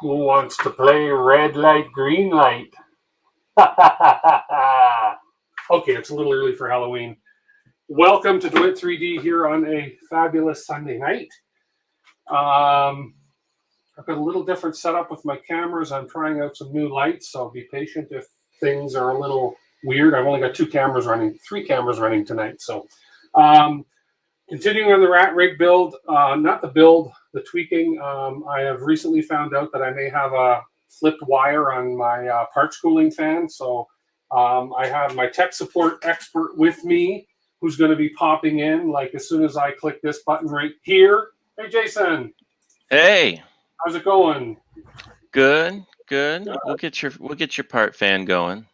Who wants to play red light, green light? Okay, it's a little early for Halloween. Welcome to DWIT 3D here on a fabulous Sunday night. I've got a little different setup with my cameras. I'm trying out some new lights, so be patient if things are a little weird. I've only got three cameras running tonight. So continuing on the RatRig build, not the build, the tweaking. I have recently found out that I may have a flipped wire on my parts cooling fan. So I have my tech support expert with me who's going to be popping in like as soon as I click this button right here. Hey, Jason. Hey. How's it going? Good. We'll get your part fan going.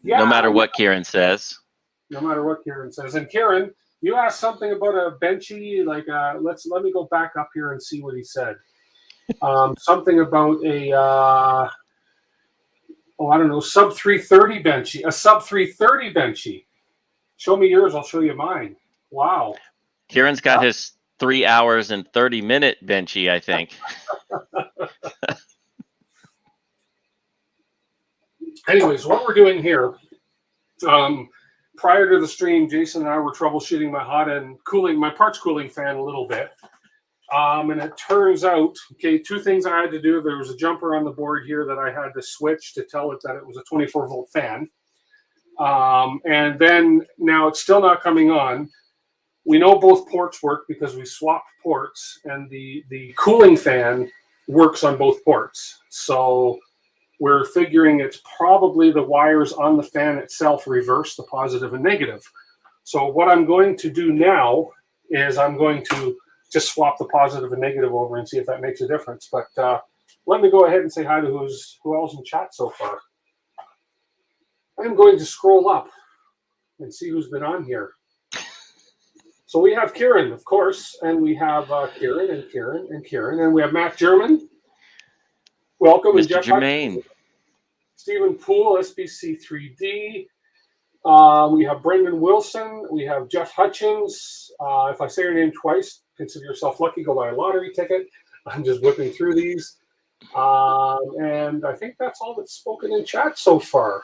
Yeah, no matter what Kieran says. No matter what Kieran says. And Kieran, you asked something about a benchy, like let me go back up here and see what he said. Something about a I don't know, sub 330 benchy. A sub 330 benchy. Show me yours, I'll show you mine. Wow. Kieran's got his 3 hours and 30-minute benchy, I think. Anyways, what we're doing here, prior to the stream, Jason and I were troubleshooting my parts cooling fan a little bit. And it turns out, okay, two things I had to do. There was a jumper on the board here that I had to switch to tell it that it was a 24-volt fan. And then now it's still not coming on. We know both ports work because we swapped ports, and the cooling fan works on both ports. So we're figuring it's probably the wires on the fan itself reverse the positive and negative. So what I'm going to do now is I'm going to just swap the positive and negative over and see if that makes a difference. But let me go ahead and say hi to who else in chat so far. I'm going to scroll up and see who's been on here. So we have Kieran, of course, and we have Kieran and Kieran and Kieran, and we have Matt German. Welcome, Mr. and Jeff Germain. Stephen Poole, SBC3D. We have Brendan Wilson. We have Jeff Hutchins. If I say your name twice, consider yourself lucky. Go buy a lottery ticket. I'm just whipping through these. And I think that's all that's spoken in chat so far.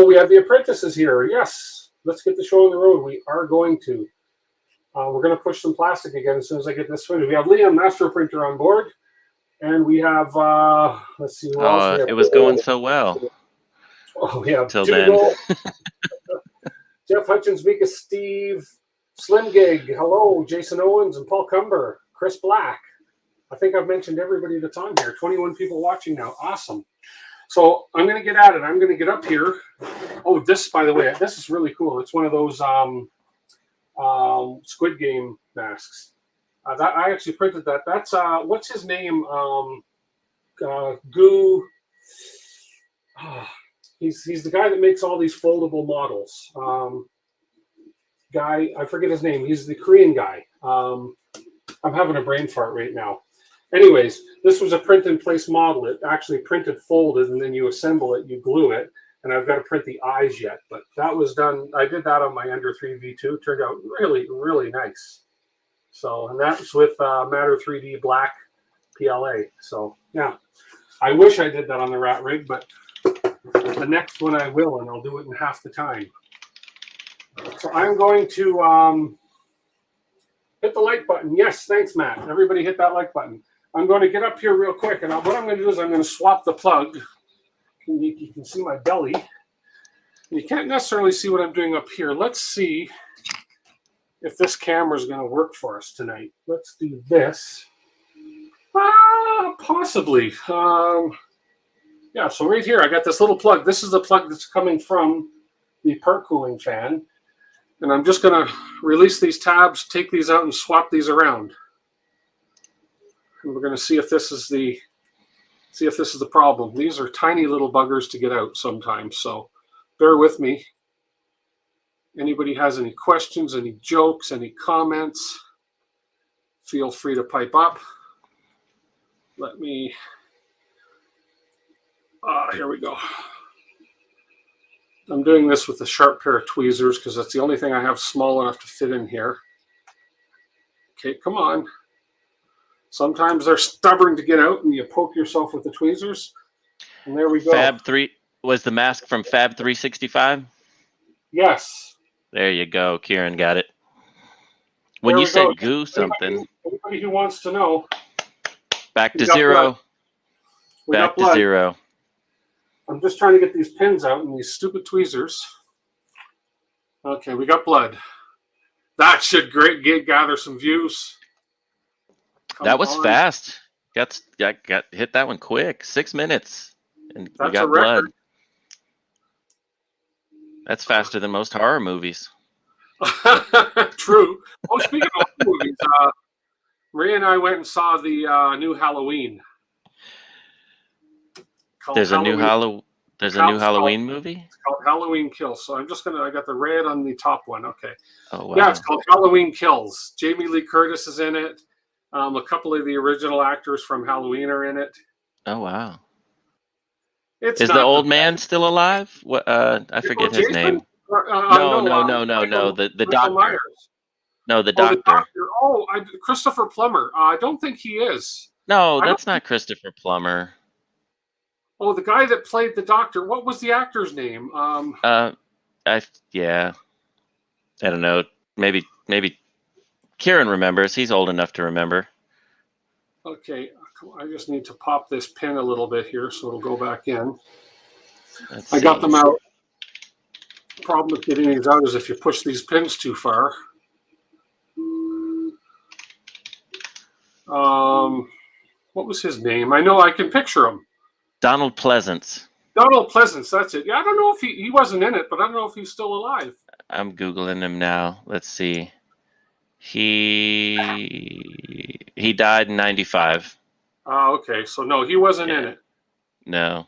We have the apprentices here. Yes, let's get the show on the road. We are going to. We're going to push some plastic again as soon as I get this finished. We have Liam, Master Printer, on board. And we have, let's see. Who else we have? It was going so well. Oh, yeah. Till then. Jeff Hutchins, Mika, Steve, Slim Gig, hello, Jason Owens and Paul Cumber, Chris Black. I think I've mentioned everybody that's on here. 21 people watching now. Awesome. So I'm going to get at it. I'm going to get up here. Oh, this, by the way, this is really cool. It's one of those Squid Game masks. That I actually printed that. That's what's his name? Goo. He's the guy that makes all these foldable models. I forget his name. He's the Korean guy. I'm having a brain fart right now. Anyways, this was a print-in-place model. It actually printed, folded, and then you assemble it, you glue it. And I've got to print the eyes yet, but that was done. I did that on my Under 3 V2. Turned out really, really nice. So, and that's with Matter 3D Black PLA. So, yeah, I wish I did that on the RatRig, but the next one I will, and I'll do it in half the time. So I'm going to hit the like button. Yes, thanks, Matt. Everybody hit that like button. I'm going to get up here real quick, and what I'm going to do is I'm going to swap the plug. You can see my belly. You can't necessarily see what I'm doing up here. Let's see if this camera is going to work for us tonight. Let's do this. Possibly. Yeah, so right here, I got this little plug. This is the plug that's coming from the part cooling fan. And I'm just going to release these tabs, take these out, and swap these around. And we're going to see if this is the problem. These are tiny little buggers to get out sometimes, so bear with me. Anybody has any questions, any jokes, any comments, feel free to pipe up. Let me, here we go. I'm doing this with a sharp pair of tweezers because that's the only thing I have small enough to fit in here. Okay, come on. Sometimes they're stubborn to get out, and you poke yourself with the tweezers. And there we go. Fab 3 was the mask from Fab 365. Yes. There you go. Kieran got it. When you said goo something. Anybody who wants to know. Back to zero. Back to zero. I'm just trying to get these pins out and these stupid tweezers. Okay, we got blood. That should gather some views. That was fast. Got hit that one quick. 6 minutes, and we got blood. That's faster than most horror movies. True. Oh, speaking of movies, Maria and I went and saw the new Halloween. There's a new Halloween movie? It's called Halloween Kills. So I got the red on the top one. Okay. Oh, wow. Yeah, it's called Halloween Kills. Jamie Lee Curtis is in it. A couple of the original actors from Halloween are in it. Oh, wow. Is the old man still alive? What? I forget his name. No. The doctor. Myers. No, the doctor. The doctor. Oh, Christopher Plummer. I don't think he is. No, that's not Christopher Plummer. Oh, the guy that played the doctor. What was the actor's name? I don't know. Maybe Kieran remembers. He's old enough to remember. Okay, I just need to pop this pin a little bit here so it'll go back in. I got them out. The problem with getting these out is if you push these pins too far. What was his name? I know I can picture him. Donald Pleasance. Donald Pleasance, that's it. Yeah, I don't know if he wasn't in it, but I don't know if he's still alive. I'm Googling him now. Let's see. He died in 95. Oh, okay. So no, he wasn't in it. No.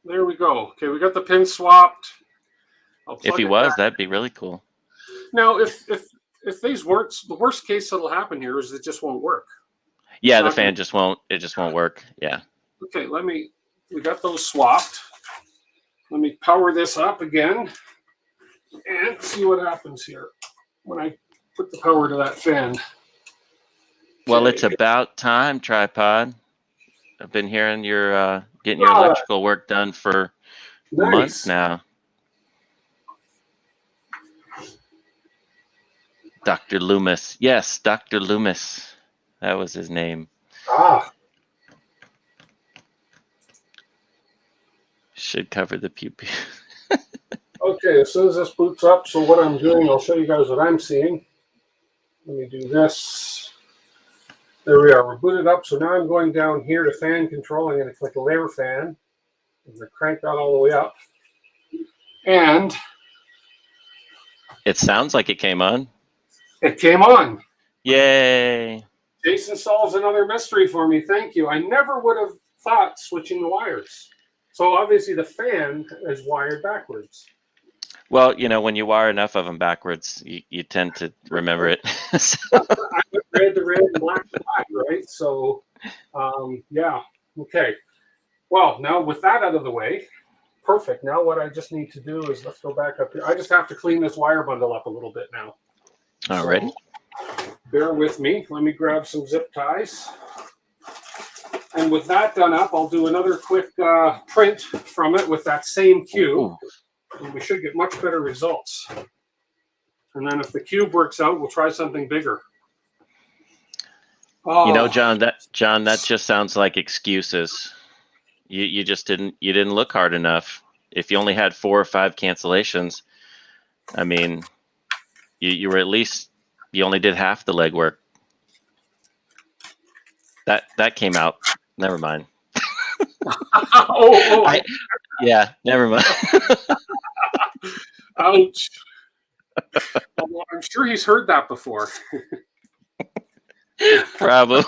There we go. Okay, we got the pin swapped. If he was, that'd be really cool. Now, if these weren't, the worst case that'll happen here is it just won't work. Yeah, the fan just won't work. Yeah. Okay, we got those swapped. Let me power this up again and see what happens here when I put the power to that fan. Well, it's about time, Tripod. I've been hearing you're getting your electrical work done for months now. Dr. Loomis. Yes, Dr. Loomis. That was his name. Should cover the pew-pew. Okay, as soon as this boots up, so what I'm doing, I'll show you guys what I'm seeing. Let me do this. There we are. We're booted up. So now I'm going down here to fan control. I'm going to click layer fan. I'm going to crank that all the way up. And it sounds like it came on. It came on. Yay. Jason solves another mystery for me. Thank you. I never would have thought switching the wires. So obviously the fan is wired backwards. Well, you know, when you wire enough of them backwards, you tend to remember it. I went red to red and black to black, right? So, yeah. Okay. Well, now with that out of the way, perfect. Now what I just need to do is let's go back up here. I just have to clean this wire bundle up a little bit now. All right. So, bear with me. Let me grab some zip ties. And with that done up, I'll do another quick print from it with that same cube. And we should get much better results. And then if the cube works out, we'll try something bigger. Oh. You know, John, that just sounds like excuses. You just didn't look hard enough. If you only had 4 or 5 cancellations, I mean, you were at least, you only did half the legwork. That came out. Never mind. Yeah, never mind. Ouch. Well, I'm sure he's heard that before. Probably.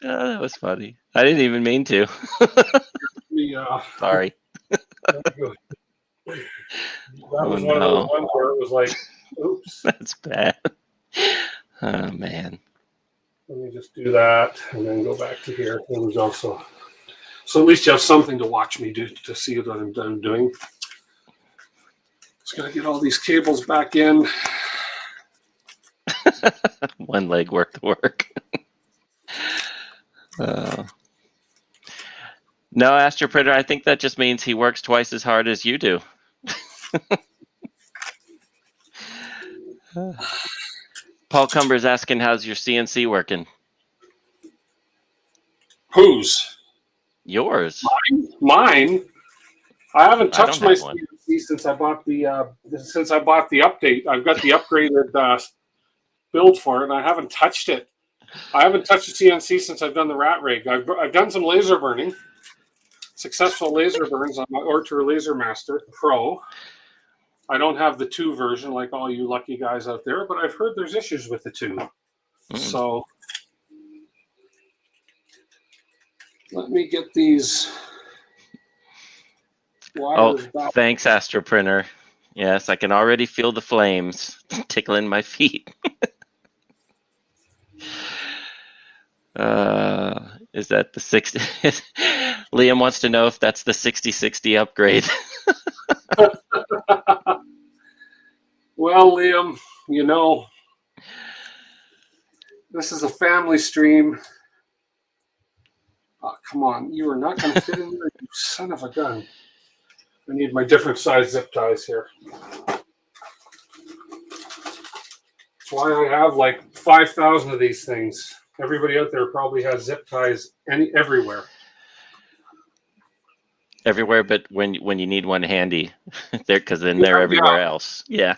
That was funny. I didn't even mean to. Sorry. That was one of those ones where it was like, oops. That's bad. Oh, man. Let me just do that and then go back to here. There was also... So at least you have something to watch me do to see what I'm doing. Just gotta get all these cables back in. One leg worth of work. No, Astro Printer, I think that just means he works twice as hard as you do. Paul Cumber's asking, how's your CNC working? Whose? Yours. Mine. I haven't touched my have one. CNC since I bought the update. I've got the upgraded build for it, and I haven't touched it. I haven't touched the CNC since I've done the RatRig. I've done some laser burning, successful laser burns on my Ortur Laser Master Pro. I don't have the 2 version like all you lucky guys out there, but I've heard there's issues with the 2. So let me get these wires back. Thanks, Astro Printer. Yes, I can already feel the flames tickling my feet. Is that the 60? Liam wants to know if that's the 6060 upgrade. Well, Liam, you know, this is a family stream. Oh, come on, you are not going to fit in there, you son of a gun. I need my different size zip ties here. That's why I have like 5,000 of these things. Everybody out there probably has zip ties everywhere. Everywhere, but when you need one handy, because then they're everywhere else. Yeah.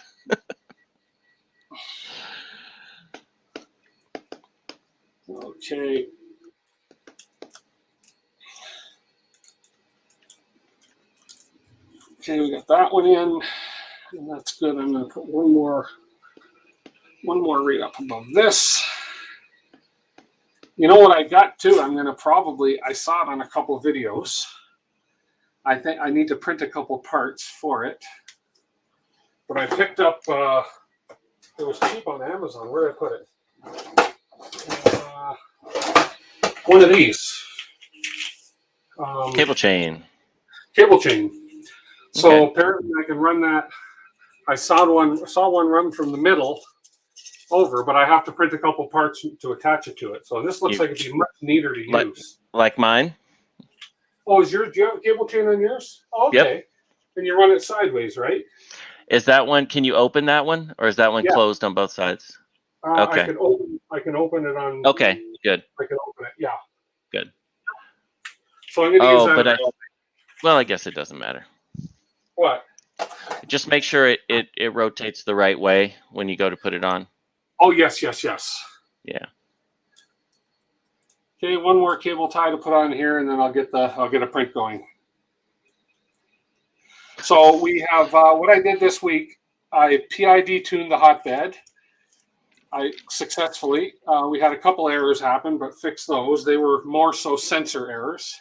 Okay. Okay, we got that one in, and that's good. I'm going to put one more right up above this. You know what I got too? I'm going to I saw it on a couple of videos. I think I need to print a couple parts for it. But I picked up, it was cheap on Amazon. Where did I put it? One of these. Cable chain. Cable chain. So Okay. apparently I can run that. I saw one run from the middle over, but I have to print a couple parts to attach it to it. So this looks like it'd be much neater to use. Like mine? Oh, do you have a cable chain on yours? Oh, okay. Yep. And you run it sideways, right? Is that one? Can you open that one, or is that one closed on both sides? Okay. I can open it on. Okay. Good. I can open it. Yeah. Good. So I'm going to use that. But well, I guess it doesn't matter. What? Just make sure it rotates the right way when you go to put it on. Oh, yes. Yeah. Okay, one more cable tie to put on here, and then I'll get a print going. So we have what I did this week. I PID tuned the hotbed. I successfully. We had a couple errors happen, but fixed those. They were more so sensor errors.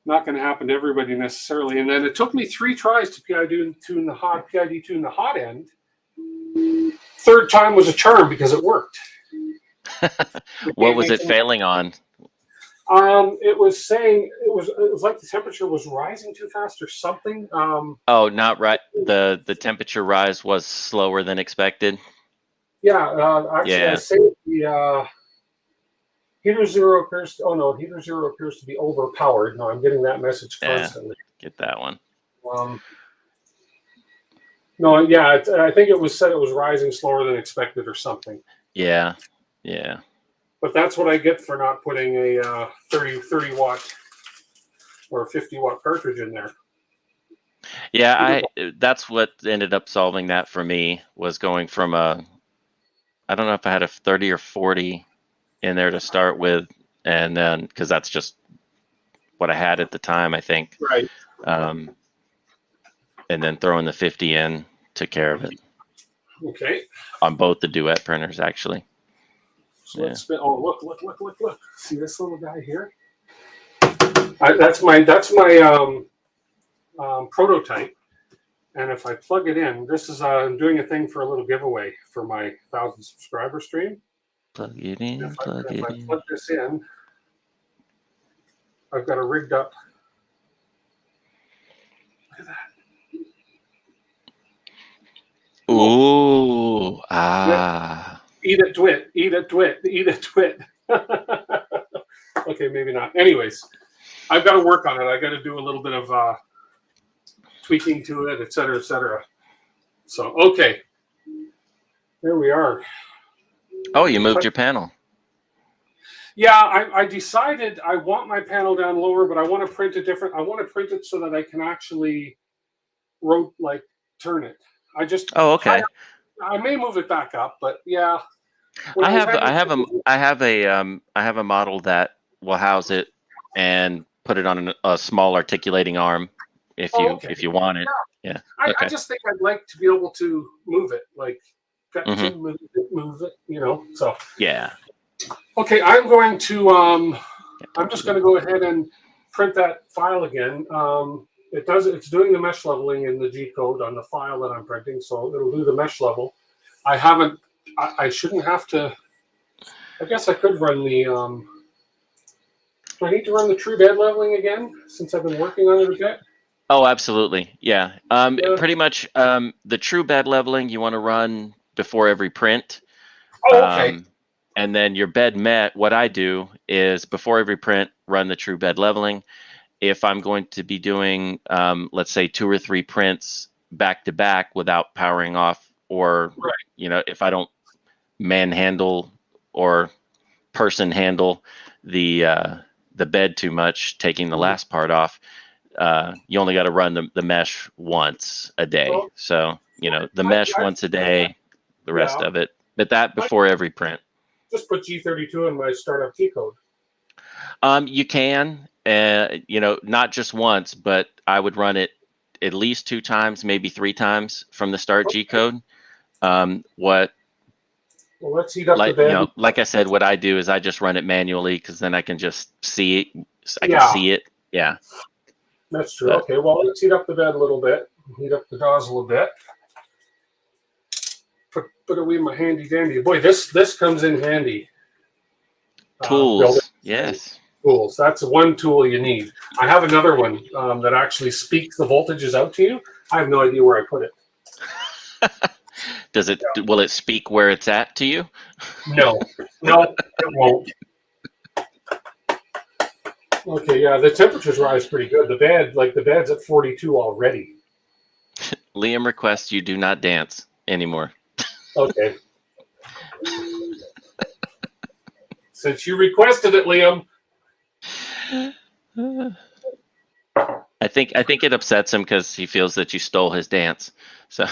Not going to happen to everybody necessarily. And then it took me 3 tries to PID tune the hot end. Third time was a charm because it worked. What was it failing on? It was saying it was like the temperature was rising too fast or something. Oh, not right. The temperature rise was slower than expected. Yeah, actually, I say the heater zero appears to be overpowered. No, I'm getting that message constantly. Get that one. No, yeah, I think it was said it was rising slower than expected or something. Yeah. But that's what I get for not putting a 30 watt or 50 watt cartridge in there. Yeah, that's what ended up solving that for me, was going from I don't know if I had a 30 or 40 in there to start with, and then because that's just what I had at the time, I think. Right. And then throwing the 50 in took care of it. Okay. On both the DWIT printers, actually. So let's spin. Oh, look! See this little guy here? That's my prototype. And if I plug it in, this is I'm doing a thing for a little giveaway for my 1,000 subscriber stream. Plug it in. If I plug this in, I've got a rigged up. Look at that. Eat it, DWIT. Eat it, DWIT. Eat it, DWIT. Okay, maybe not. Anyways, I've got to work on it. I got to do a little bit of tweaking to it, et cetera, et cetera. So, okay. There we are. Oh, you moved your panel. Yeah, I decided I want my panel down lower, but I want to print it different. I want to print it so that I can actually turn it. Oh, okay. I may move it back up, but yeah. I have a model that will house it and put it on a small articulating arm if you want it. Yeah. I just think I'd like to be able to move it, move it, So yeah. Okay, I'm going to I'm just going to go ahead and print that file again. It's doing the mesh leveling in the G code on the file that I'm printing, so it'll do the mesh level. I shouldn't have to. I guess I could run the. Do I need to run the true bed leveling again since I've been working on it a bit? Oh, absolutely. Yeah. Pretty much the true bed leveling you want to run before every print. Oh, okay. And then your bed met, what I do is before every print, run the true bed leveling. If I'm going to be doing, let's say 2 or 3 prints back to back without powering off, or, if I don't manhandle or person handle the bed too much, taking the last part off, you only got to run the mesh once a day. Oh. So, the mesh once a day, the rest of it, but that before every print. Just put G32 in my startup T code. You can, not just once, but I would run it at least 2 times, maybe 3 times from the start G code. Well, let's heat up the bed. Like I said, what I do is I just run it manually because then I can just see it. I can see it. Yeah. That's true. Okay, well, let's heat up the bed a little bit. Heat up the nozzle a bit. Put away my handy dandy. Boy, this comes in handy. Tools. Yes. Tools. That's one tool you need. I have another one that actually speaks the voltages out to you. I have no idea where I put it. Does it? Yeah. Will it speak where it's at to you? No, it won't. Okay, yeah, the temperatures rise pretty good. The bed's at 42 already. Liam requests you do not dance anymore. Okay. Since you requested it, Liam. I think it upsets him because he feels that you stole his dance. So.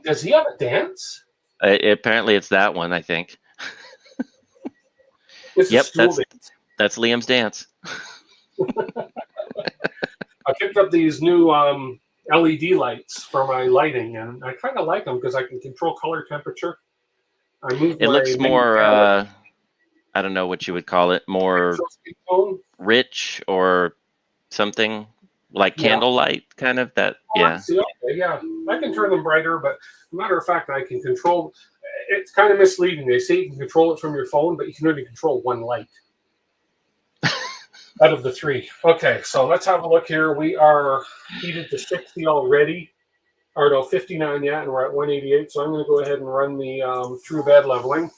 Does he have a dance? Apparently, it's that one. I think. Yep, that's Liam's dance. I picked up these new LED lights for my lighting, and I kind of like them because I can control color temperature. It looks more, I don't know what you would call it, more rich or something like candlelight, kind of that. Yeah. Yeah, I can turn them brighter, but as a matter of fact, I can control. It's kind of misleading. They say you can control it from your phone, but you can only control one light out of the 3. Okay, so let's have a look here. We are heated to 60 already, or no, 59 yet, and we're at 188. So I'm going to go ahead and run the true bed leveling.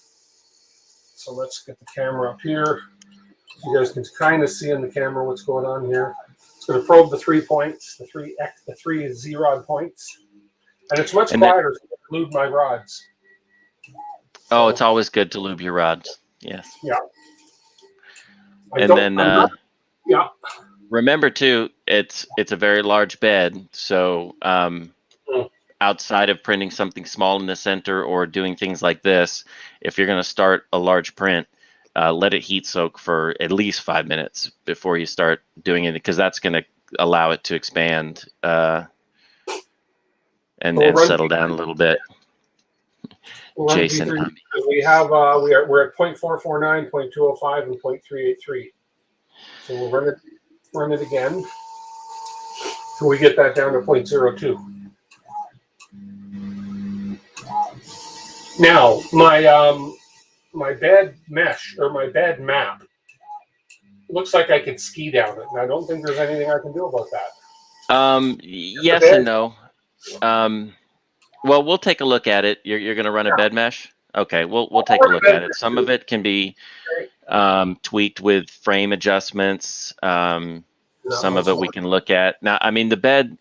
So let's get the camera up here. You guys can kind of see in the camera what's going on here. It's going to probe the 3 points, the 3 Z-rod points, and it's much quieter to lube my rods. Oh, it's always good to lube your rods. Yes. Yeah. Remember too, it's a very large bed, so outside of printing something small in the center or doing things like this, if you're going to start a large print, let it heat soak for at least 5 minutes before you start doing it, because that's going to allow it to expand and settle down a little bit. Jason, we have we're at 0.449, 0.205, and 0.383. So we'll run it again till we get that down to 0.02. Now my bed mesh, or my bed map, looks like I could ski down it, and I don't think there's anything I can do about that. Yes and no. Well, we'll take a look at it. You're going to run a bed mesh? Okay, we'll take a look at it. Some of it can be tweaked with frame adjustments. Some of it we can look at. Now, I mean, the bed,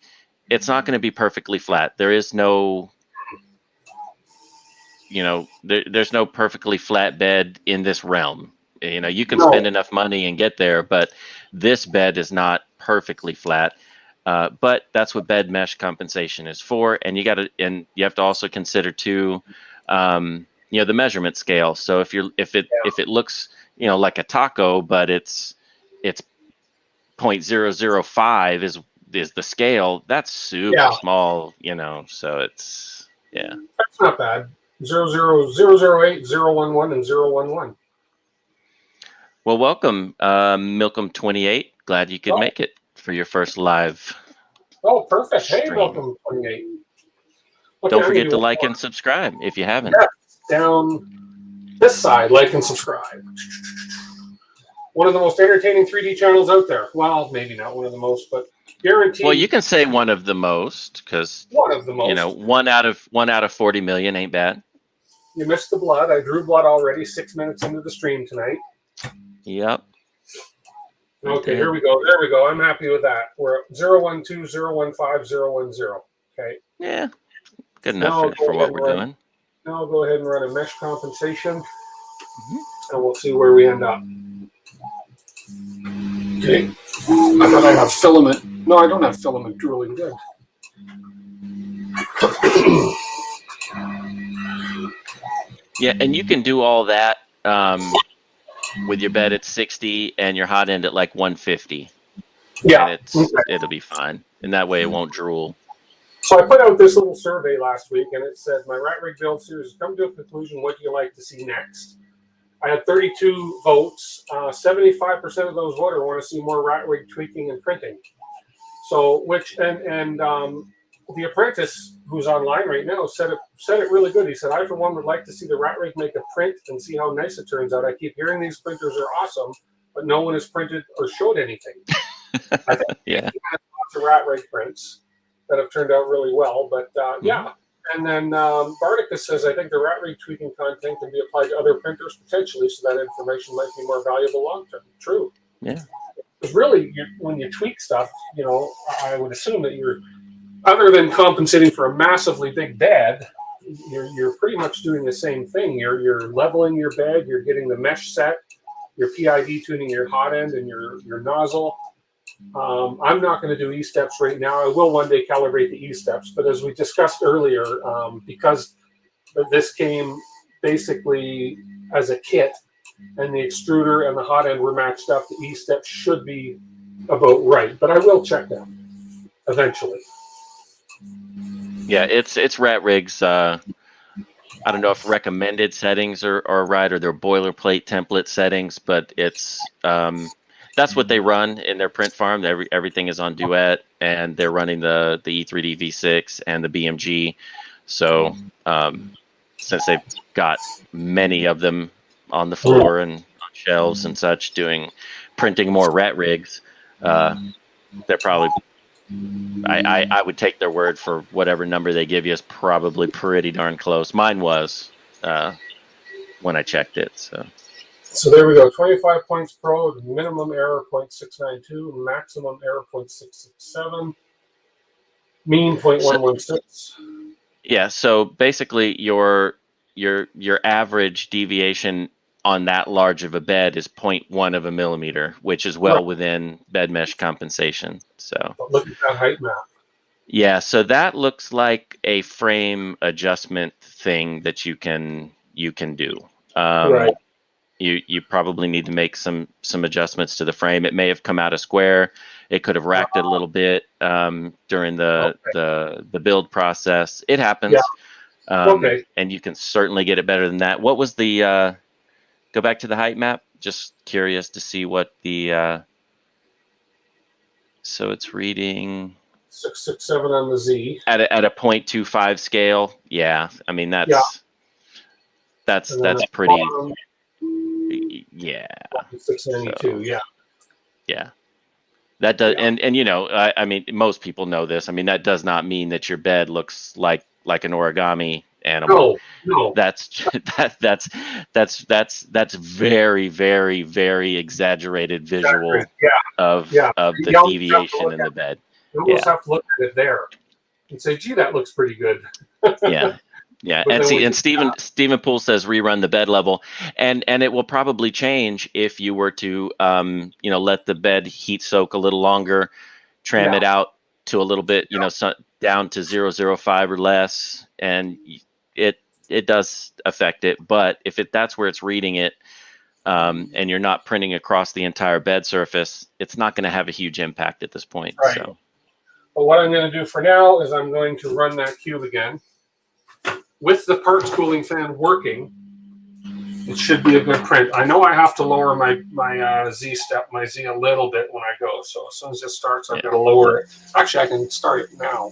it's not going to be perfectly flat. There is no, there's no perfectly flat bed in this realm. You can spend enough money and get there, but this bed is not perfectly flat. But that's what bed mesh compensation is for. And you have to also consider too, the measurement scale. So if it looks, like a taco, but it's 0.005 is the scale, that's super small, so it's, That's not bad. 0.008, 0.11, and 0.11. Well, welcome, Milcom28. Glad you could make it for your first live. Oh, perfect. Stream. Hey, Milcom28. Don't forget to like and subscribe if you haven't. Yeah, down this side, like and subscribe. One of the most entertaining 3D channels out there. Well, maybe not one of the most, but guaranteed. Well, you can say one of the most, because one of the most. One out of 40 million ain't bad. You missed the blood. I drew blood already 6 minutes into the stream tonight. Yep. Okay, here we go. There we go. I'm happy with that. We're at 0.12, 0.15, 0.10. Okay. Yeah. Good enough for what we're doing. Now I'll go ahead and run a mesh compensation, and we'll see where we end up. Okay. I thought I have filament. No, I don't have filament drilling. Good. Yeah, and you can do all that with your bed at 60 and your hot end at like 150. Yeah. And it'll be fine. And that way it won't drool. So I put out this little survey last week, and it said, my RatRig build series has come to a conclusion. What do you like to see next? I had 32 votes. 75% of those voters want to see more RatRig tweaking and printing. So, the apprentice who's online right now said it really good. He said, I, for one, would like to see the RatRig make a print and see how nice it turns out. I keep hearing these printers are awesome, but no one has printed or showed anything. I think lots of RatRig prints that have turned out really well, but yeah. And then Barticus says, I think the RatRig tweaking content can be applied to other printers potentially, so that information might be more valuable long term. True. Yeah. Because really, when you tweak stuff, I would assume that you're, other than compensating for a massively big bed, you're pretty much doing the same thing. You're leveling your bed, you're getting the mesh set, you're PID tuning your hot end and your nozzle. I'm not going to do E-steps right now. I will one day calibrate the E-steps, but as we discussed earlier, because this came basically as a kit and the extruder and the hot end were matched up, the E-steps should be about right, but I will check them eventually. Yeah, it's RatRig's, I don't know if recommended settings are right or their boilerplate template settings, but it's that's what they run in their print farm. Everything is on DWIT, and they're running the E3D V6 and the BMG. So since they've got many of them on the floor and on shelves and such, printing more RatRigs, they're probably, I would take their word for whatever number they give you is probably pretty darn close. Mine was when I checked it. So there we go. 25 points pro, minimum error 0.692, maximum error 0.667, mean 0.116. Yeah. So basically, your average deviation on that large of a bed is 0.1 of a millimeter, which is well within bed mesh compensation. So look at that height map. Yeah. So that looks like a frame adjustment thing that you can do. Right. You probably need to make some adjustments to the frame. It may have come out a square. It could have racked it a little bit during the build process. It happens. Yeah. And you can certainly get it better than that. What was the go back to the height map? Just curious to see what the so it's reading 667 on the Z at a 0.25 scale. Yeah, I mean that's pretty. Yeah. 692. So, yeah. That does, and I mean, most people know this. I mean, that does not mean that your bed looks like an origami animal. No. That's that's very, very, very exaggerated visual of the deviation in the bed. You almost have to look at it there and say, gee, that looks pretty good. Yeah. And Stephen Poole says rerun the bed level, and it will probably change if you were to let the bed heat soak a little longer, tram it out to a little bit, down to 0.05 or less, and it does affect it. But if that's where it's reading it, and you're not printing across the entire bed surface, it's not going to have a huge impact at this point. Right. So, but what I'm going to do for now is I'm going to run that cube again. With the parts cooling fan working, it should be a good print. I know I have to lower my Z a little bit when I go. So as soon as it starts, I've got to lower it. Actually, I can start it now.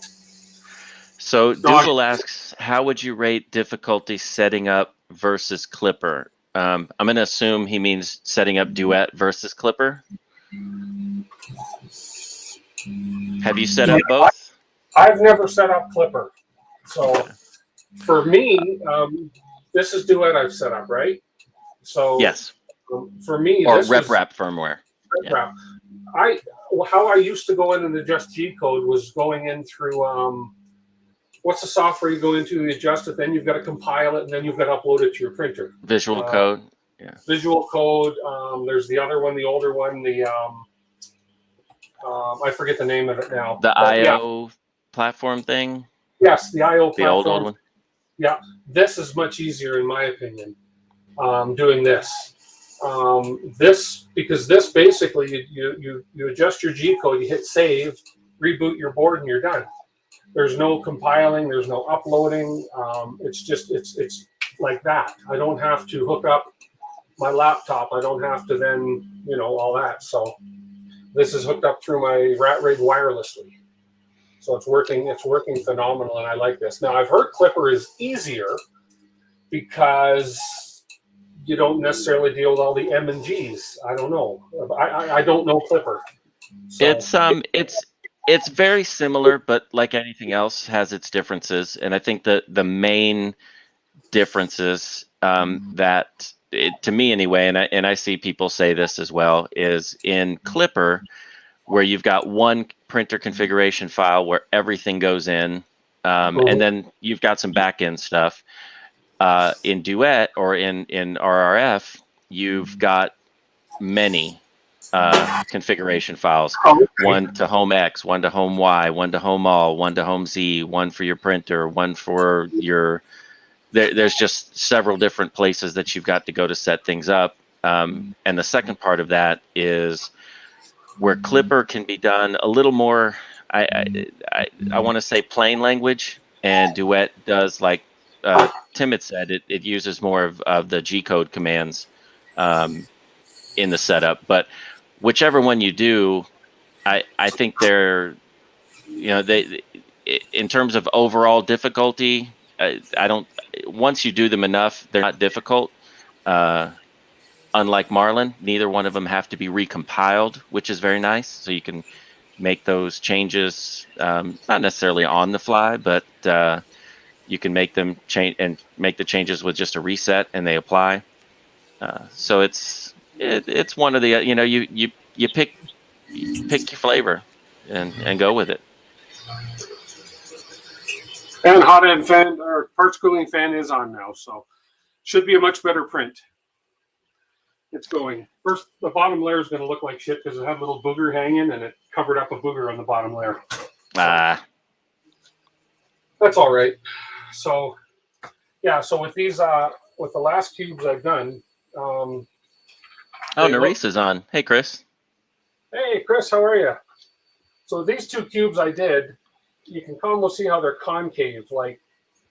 So Dougal asks, how would you rate difficulty setting up versus Clipper? I'm going to assume he means setting up DWIT versus Clipper. Have you set up both? I've never set up Clipper. So for me, this is DWIT I've set up, right? So yes. For me, or this RepRap firmware. RepRap. How I used to go in and adjust G code was going in through what's the software you go into, you adjust it, then you've got to compile it, and then you've got to upload it to your printer. Visual Code. Yeah. Visual Code. There's the other one, the older one, the I forget the name of it now. The IO platform thing. Yes, the IO platform. The old one. Yeah, this is much easier in my opinion. Doing this, because this basically you adjust your G code, you hit save, reboot your board, and you're done. There's no compiling, there's no uploading. It's like that. I don't have to hook up my laptop. I don't have to then all that. So this is hooked up through my RatRig wirelessly. So it's working phenomenal, and I like this. Now I've heard Clipper is easier because you don't necessarily deal with all the M and G's. I don't know. I don't know Clipper. So. It's very similar, but like anything else, has its differences. And I think that the main differences to me anyway, and I see people say this as well, is in Clipper, where you've got one printer configuration file where everything goes in, and then you've got some back-end stuff. In DWIT or in RRF, you've got many configuration files. One to home X, one to home Y, one to home all, one to home Z, one for your printer, one for your... There's just several different places that you've got to go to set things up. And the second part of that is where Clipper can be done a little more, I want to say plain language, and DWIT does, like Tim had said, it uses more of the G code commands in the setup. But whichever one you do, I think they're, in terms of overall difficulty, once you do them enough, they're not difficult. Unlike Marlin, neither one of them have to be recompiled, which is very nice. So you can make those changes, not necessarily on the fly, but you can make them change and make the changes with just a reset, and they apply. So it's one of the you pick your flavor and go with it. And hot end fan or parts cooling fan is on now, so should be a much better print. It's going. First, the bottom layer is going to look like shit because it had a little booger hanging and it covered up a booger on the bottom layer. That's all right. So, yeah. So with these, with the last cubes I've done. Nerys is on. Hey, Chris. Hey, Chris. How are you? So these two cubes I did, you can almost see how they're concave,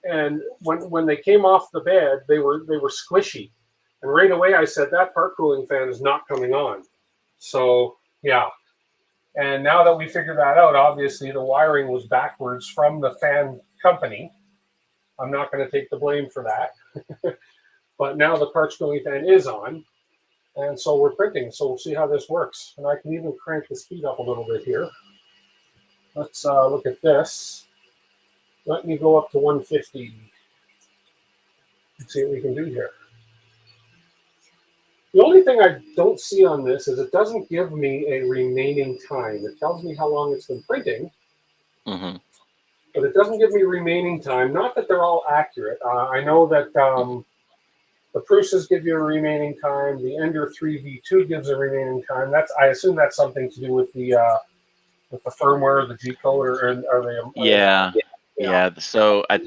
and when they came off the bed, they were squishy. And right away, I said, that part cooling fan is not coming on. So, yeah. And now that we figured that out, obviously, the wiring was backwards from the fan company. I'm not going to take the blame for that. But now the parts cooling fan is on. And so we're printing. So we'll see how this works. And I can even crank the speed up a little bit here. Let's look at this. Let me go up to 150. Let's see what we can do here. The only thing I don't see on this is it doesn't give me a remaining time. It tells me how long it's been printing, Mm-hmm. but it doesn't give me remaining time. Not that they're all accurate. I know that the Prusa's give you a remaining time. The Ender 3v2 gives a remaining time. I assume that's something to do with the firmware, the G code, or are they? Yeah. So I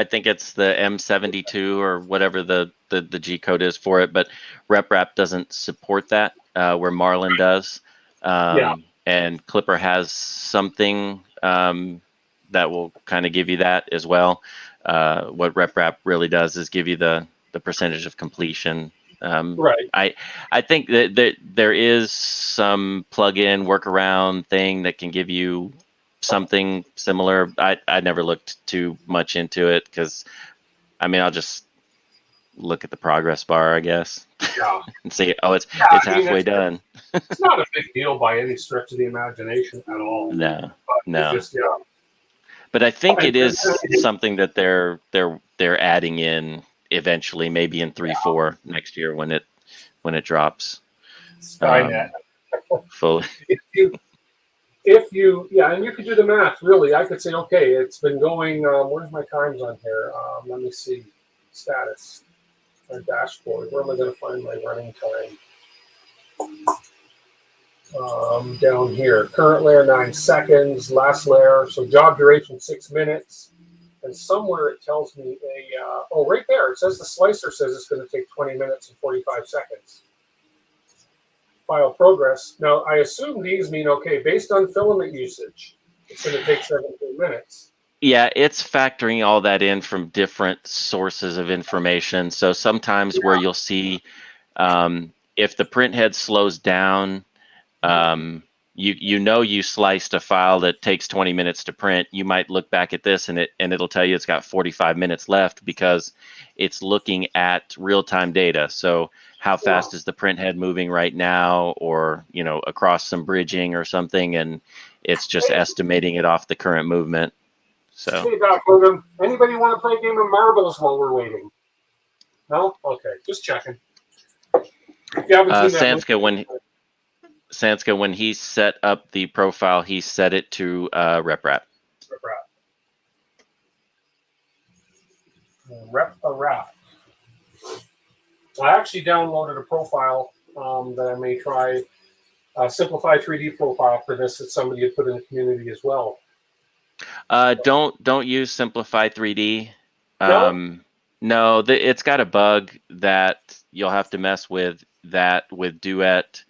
think it's the M72 or whatever the G code is for it, but RepRap doesn't support that, where Marlin does. And Clipper has something that will kind of give you that as well. What RepRap really does is give you the percentage of completion. Right. I think that there is some plug-in workaround thing that can give you something similar. I never looked too much into it because, I mean, I'll just look at the progress bar, I guess, and see, it's halfway done. It's not a big deal by any stretch of the imagination at all. No. But I think it is something that they're adding in eventually, maybe in 3.4 next year when it drops. Skynet. Fully. If you and you could do the math, really. I could say, okay, it's been going, where's my times on here? Let me see. Status. My dashboard. Where am I going to find my running time? Down here. Current layer, 9 seconds. Last layer. So job duration, 6 minutes. And somewhere it tells me right there. It says the slicer says it's going to take 20 minutes and 45 seconds. File progress. Now, I assume these mean, okay, based on filament usage, it's going to take 17 minutes. Yeah, it's factoring all that in from different sources of information. So sometimes where you'll see if the print head slows down, you sliced a file that takes 20 minutes to print. You might look back at this and it'll tell you it's got 45 minutes left because it's looking at real-time data. So how fast is the print head moving right now, or across some bridging or something, and it's just estimating it off the current movement. So hey, Doc Logan, anybody want to play a game of marbles while we're waiting? No? Okay, just checking. If you haven't seen that Sanska, when he set up the profile, he set it to RepRap. RepRap. I actually downloaded a profile that I may try, a Simplify 3D profile for this that somebody had put in the community as well. Don't use Simplify 3D. No, it's got a bug that you'll have to mess with. That with DWIT,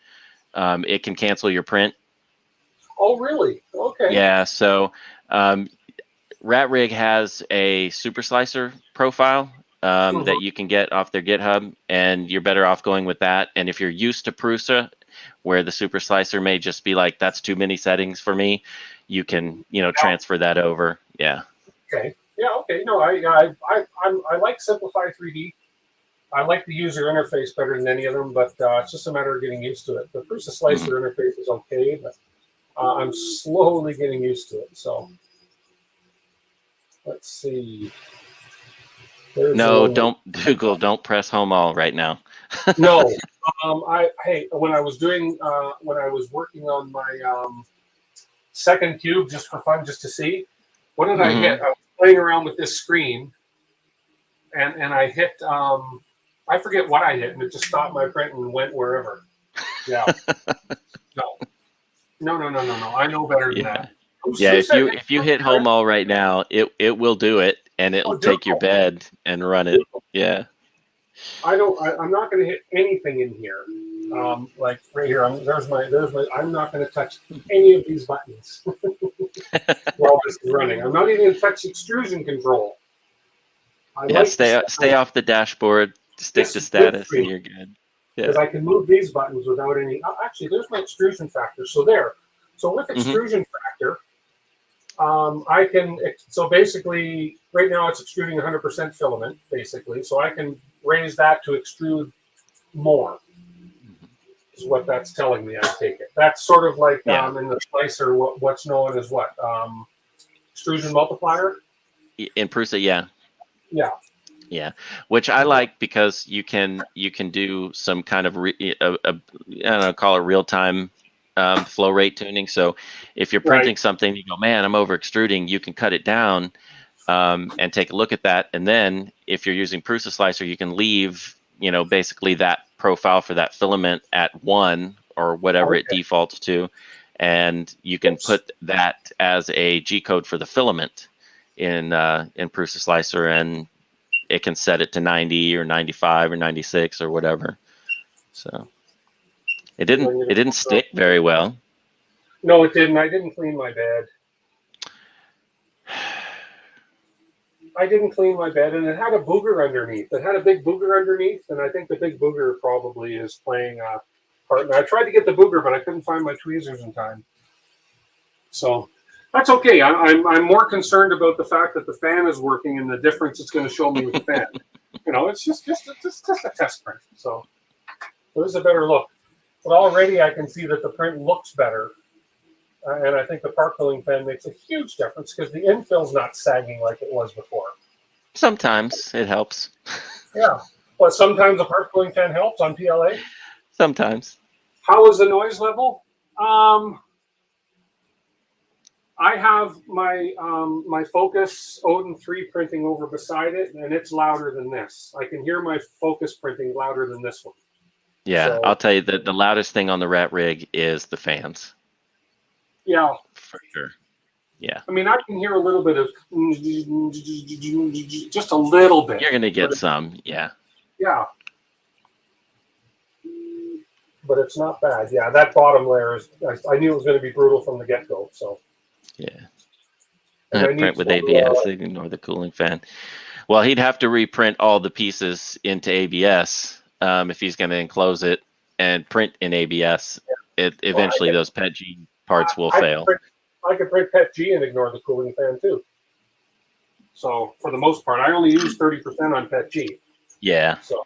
it can cancel your print. Oh, really? Okay. Yeah. So RatRig has a super slicer profile that you can get off their GitHub, and you're better off going with that. And if you're used to Prusa, where the super slicer may just be like, that's too many settings for me, you can transfer that over. Yeah. Okay. Yeah. Okay. No, I like Simplify 3D. I like the user interface better than any of them, but it's just a matter of getting used to it. The Prusa slicer interface is okay, but I'm slowly getting used to it. So let's see. Don't Google. Don't press home all right now. No. When I was working on my second cube just for fun, just to see, what did I hit? I was playing around with this screen, and I hit. I forget what I hit, and it just stopped my print and went wherever. Yeah. No. I know better than that. If you hit home all right now, it will do it, and it'll take your bed and run it. Yeah. I'm not going to hit anything in here. Like right here, I'm not going to touch any of these buttons while this is running. I'm not even going to touch extrusion control. Stay off the dashboard. Stick to status, and you're good. Because I can move these buttons without any. Actually, there's my extrusion factor. So there. So with extrusion factor, I can. So basically, right now it's extruding 100% filament, basically. So I can raise that to extrude more. Is what that's telling me. I take it. That's sort of like in the slicer, what's known as what extrusion multiplier. In Prusa, yeah. Yeah. Yeah, which I like because you can do some kind of I don't know, call it real time flow rate tuning. So if you're printing something, you go, man, I'm over extruding. You can cut it down and take a look at that. And then if you're using Prusa Slicer, you can leave, basically that profile for that filament at 1 or whatever it defaults to, and you can put that as a G code for the filament in Prusa Slicer, and it can set it to 90 or 95 or 96 or whatever. So it didn't stick very well. No, it didn't. I didn't clean my bed. And it had a booger underneath. It had a big booger underneath, and I think the big booger probably is playing a part. And I tried to get the booger, but I couldn't find my tweezers in time. So that's okay. I'm more concerned about the fact that the fan is working and the difference it's going to show me with the fan. It's just a test print. So there's a better look. But already I can see that the print looks better. And I think the part cooling fan makes a huge difference because the infill's not sagging like it was before. Sometimes it helps. Yeah. But sometimes a part cooling fan helps on PLA? Sometimes. How is the noise level? I have my my Focus Odin 3 printing over beside it, and it's louder than this. I can hear my Focus printing louder than this one. Yeah, So, I'll tell you that the loudest thing on the RatRig is the fans. Yeah. For sure. Yeah. I mean, I can hear a little bit of just a little bit. You're going to get some, yeah. Yeah. But it's not bad. Yeah, that bottom layer is, I knew it was going to be brutal from the get-go, so. Yeah. And print with ABS, ignore the cooling fan. Well, he'd have to reprint all the pieces into ABS if he's going to enclose it and print in ABS. Eventually, those PETG parts will fail. I could print PETG and ignore the cooling fan too. So for the most part, I only use 30% on PETG. Yeah. So,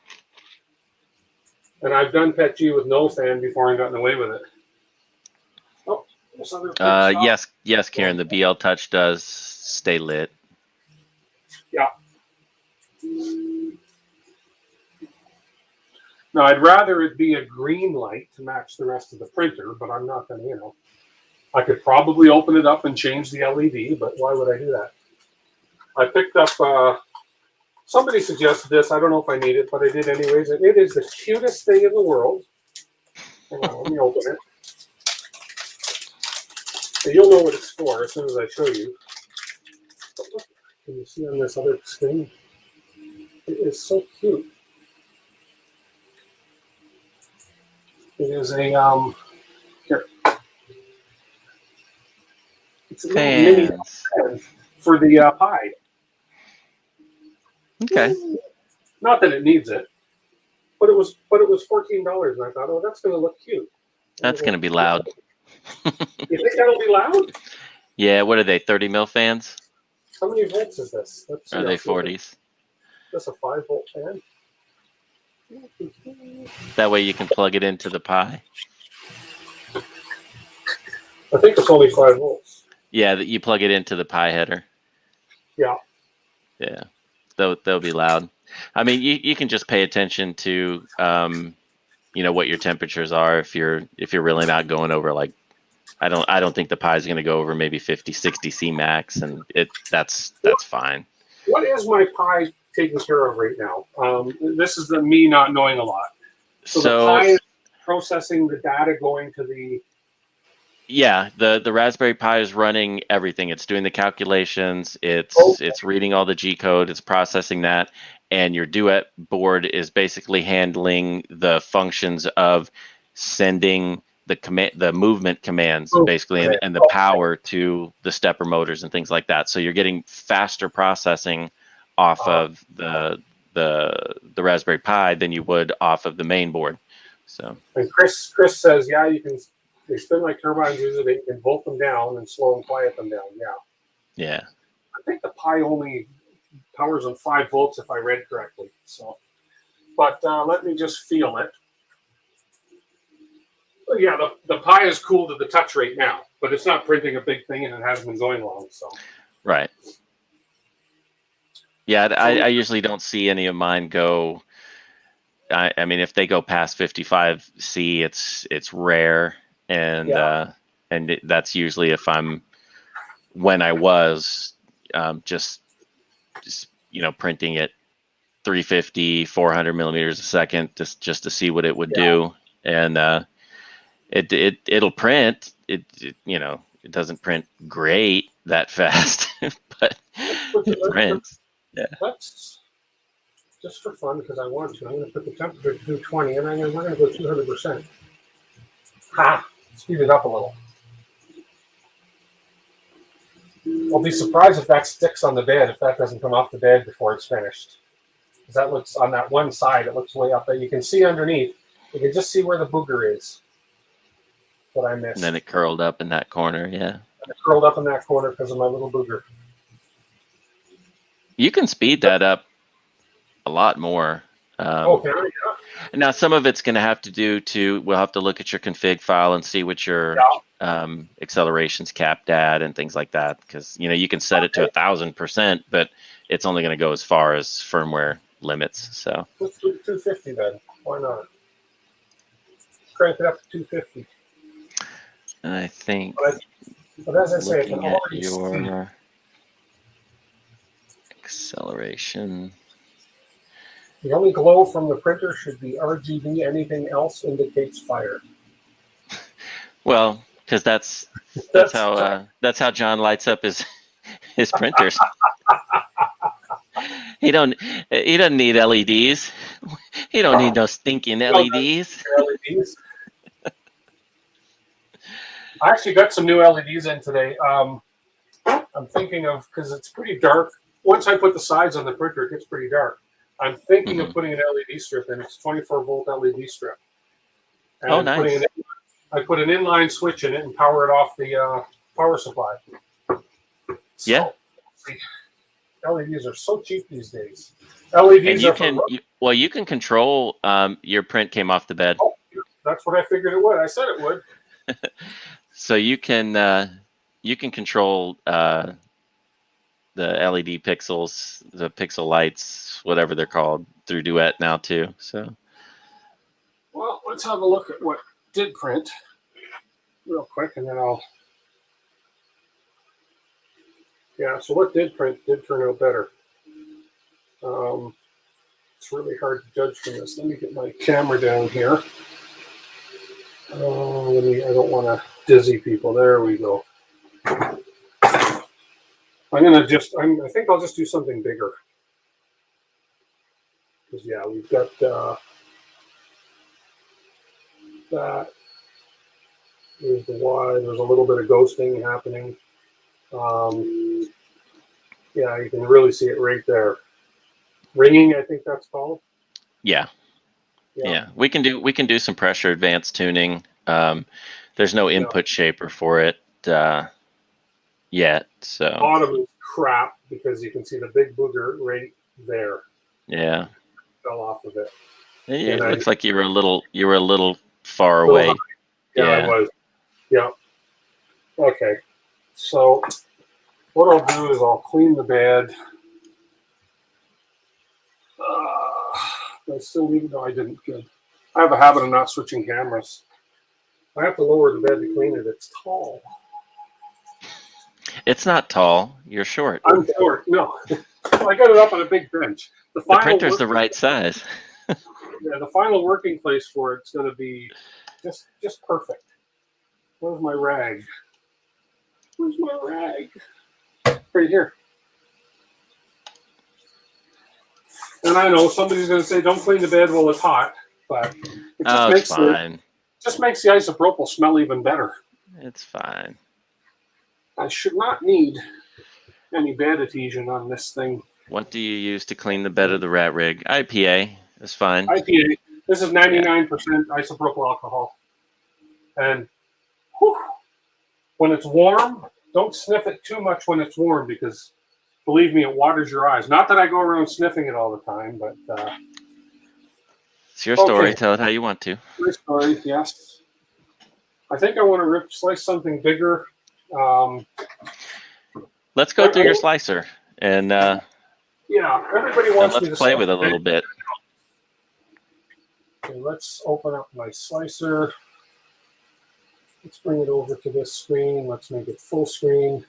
and I've done PETG with no fan before and gotten away with it. Oh, this other yes, Karen. The BL Touch does stay lit. Yeah. Now I'd rather it be a green light to match the rest of the printer, but I'm not going to, I could probably open it up and change the LED, but why would I do that? I picked up, somebody suggested this. I don't know if I need it, but I did anyways. And it is the cutest thing in the world. Hang on, let me open it. And you'll know what it's for as soon as I show you. But look, can you see on this other screen? It is so cute. It is a, here. It's a little mini fan for the Pi. Okay. Not that it needs it, but it was $14, and I thought, oh, that's going to look cute. That's going to be loud. You think that'll be loud? Yeah. What are they? 30 mil fans? How many volts is this? Are they 40s? That's a 5-volt fan. That way you can plug it into the Pi. I think it's only 5 volts. Yeah, you plug it into the Pi header. Yeah. Yeah, they'll be loud. I mean, you can just pay attention to what your temperatures are if you're really not going over, like, I don't think the Pi is going to go over maybe 50, 60 C max, and that's fine. What is my Pi taking care of right now? This is me not knowing a lot. So the Pi is processing the data going to the. Yeah, the Raspberry Pi is running everything. It's doing the calculations. It's reading all the G code. It's processing that, and your DWIT board is basically handling the functions of sending the movement commands, basically, and the power to the stepper motors and things like that. So you're getting faster processing off of the Raspberry Pi than you would off of the main board. So. And Chris says, yeah, you can. They spin like turbines, usually they can volt them down and slow and quiet them down. Yeah. Yeah. I think the Pi only powers on 5 volts if I read correctly. So, but let me just feel it. Well, yeah, the Pi is cool to the touch right now, but it's not printing a big thing and it hasn't been going long. So. Right. Yeah, I usually don't see any of mine go. I mean, if they go past 55C, it's rare, and that's usually if I'm when I was just printing at 350, 400 millimeters a second, just to see what it would do, and it'll print. It doesn't print great that fast, but it prints. Yeah. Let's just for fun, because I want to. I'm going to put the temperature to 220, and we're going to go 200%. Ha! Speed it up a little. I'll be surprised if that sticks on the bed, if that doesn't come off the bed before it's finished. Because that looks, on that one side, it looks way up there. You can see underneath. You can just see where the booger is that I missed. And then it curled up in that corner, yeah. And it curled up in that corner because of my little booger. You can speed that up a lot more. Okay, yeah. Now, some of it's going to have to do we'll have to look at your config file and see what your acceleration's capped at and things like that. Because, you can set it to 1,000%, but it's only going to go as far as firmware limits. So let's do 250 then. Why not? Crank it up to 250. I think. But as I say, I can looking at already your acceleration. The only glow from the printer should be RGB. Anything else indicates fire. Well, because that's how John lights up his printers. He doesn't need LEDs. He don't need no stinking LEDs. LEDs. I actually got some new LEDs in today. I'm thinking of, because it's pretty dark. Once I put the sides on the printer, it gets pretty dark. I'm thinking of putting an LED strip in. It's a 24-volt LED strip. And nice. I put an inline switch in it and power it off the power supply. Yeah. LEDs are so cheap these days. LEDs you can control your print came off the bed. Oh, that's what I figured it would. I said it would. So you can control the LED pixels, the pixel lights, whatever they're called, through DWIT now too. So, well, let's have a look at what did print real quick, and then I'll. Yeah, so what did print did turn out better. It's really hard to judge from this. Let me get my camera down here. I don't want to dizzy people. There we go. I think I'll just do something bigger. Because, yeah, we've got that. There's the Y. There's a little bit of ghosting happening. Yeah, you can really see it right there. Ringing, I think that's called. Yeah. We can do some pressure advanced tuning. There's no input shaper for it yet. So bottom is crap because you can see the big booger right there. Yeah. Fell off of it. It looks like you were a little far away. Yeah, I was. Yeah. Okay. So what I'll do is I'll clean the bed. I still need. No, I didn't. Good. I have a habit of not switching cameras. I have to lower the bed to clean it. It's tall. It's not tall. You're short. I'm short. No. I got it up on a big bench. The printer's the right size. Yeah, the final working place for it's going to be just perfect. Where's my rag? Where's my rag? Right here. And I know somebody's going to say, "Don't clean the bed while it's hot," but it just makes the isopropyl smell even better. It's fine. I should not need any bed adhesion on this thing. What do you use to clean the bed of the RatRig? IPA is fine. IPA. This is 99% isopropyl alcohol. And when it's warm, don't sniff it too much when it's warm because, believe me, it waters your eyes. Not that I go around sniffing it all the time, but... it's your story. Okay. Tell it how you want to. Your story, yes. I think I want to slice something bigger. Let's go through your slicer. And yeah, Yeah, everybody And wants me let's to play with it a little bit. Okay, let's open up my slicer. Let's bring it over to this screen. Let's make it full screen.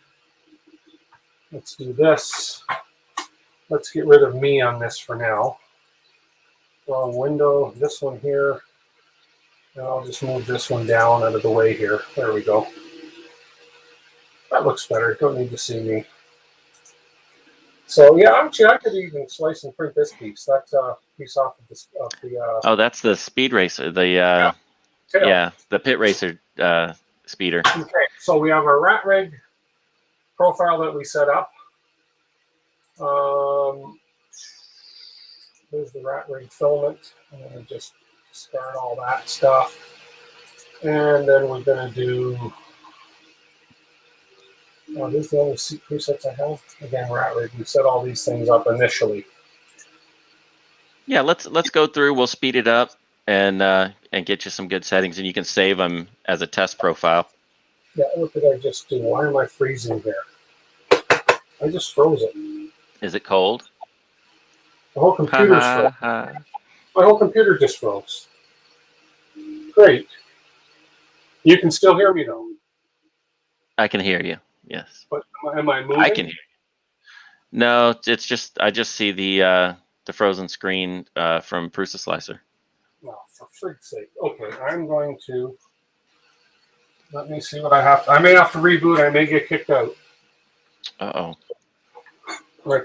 Let's do this. Let's get rid of me on this for now. Wrong window. This one here. And I'll just move this one down out of the way here. There we go. That looks better. Don't need to see me. So yeah, actually, I could even slice and print this piece. That's a piece off of this. Oh, that's the speed racer. The the pit racer speeder. Okay, so we have our RatRig profile that we set up. There's the RatRig filament. I'm going to just start all that stuff. And then we're going to do, these are the only presets I have. Again, RatRig, we set all these things up initially. Yeah, let's go through. We'll speed it up and get you some good settings, and you can save them as a test profile. Yeah, what did I just do? Why am I freezing here? I just froze it. Is it cold? The whole computer's froze. My whole computer just froze. Great. You can still hear me though. I can hear you. Yes. But am I moving? I can hear you. No, it's just I just see the frozen screen from Prusa Slicer. No, for frig's sake. Okay, I'm going to. Let me see what I have. I may have to reboot. I may get kicked out. Uh-oh. My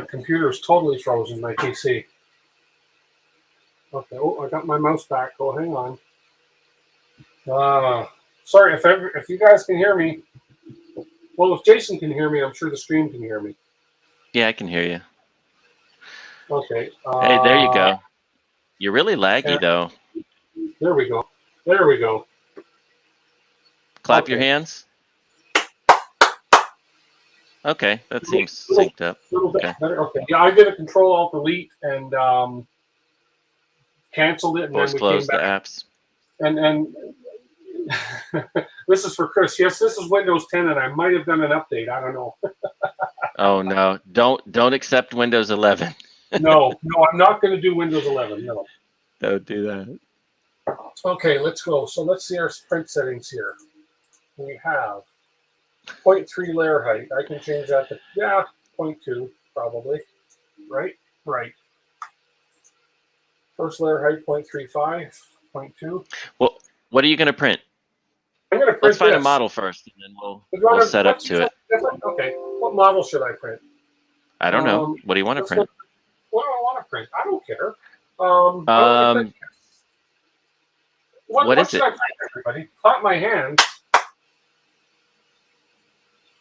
computer is totally frozen, my PC. Okay, oh, I got my mouse back. Oh, hang on. Sorry, if you guys can hear me. Well, if Jason can hear me, I'm sure the stream can hear me. Yeah, I can hear you. Okay. Hey, there you go. You're really laggy, though. There we go. There we go. Clap your hands. Okay, that seems synced up. A little bit better. Okay. Yeah, I did a Control-Alt-Delete and canceled it, and Force then we close came the back. apps. And this is for Chris. Yes, this is Windows 10, and I might have done an update. I don't know. Oh no! Don't accept Windows 11. No, I'm not going to do Windows 11. No. Don't do that. Okay, let's go. So let's see our print settings here. We have 0.3 layer height. I can change that to 0.2 probably. Right. First layer height 0.35, 0.2. Well, what are you going to print? I'm going to print Let's find this. a model first, and then we'll set up to it. Okay. What model should I print? I don't know. What do you want to print? What do I want to print? I don't care. What is should it? I print, everybody? Clap my hand.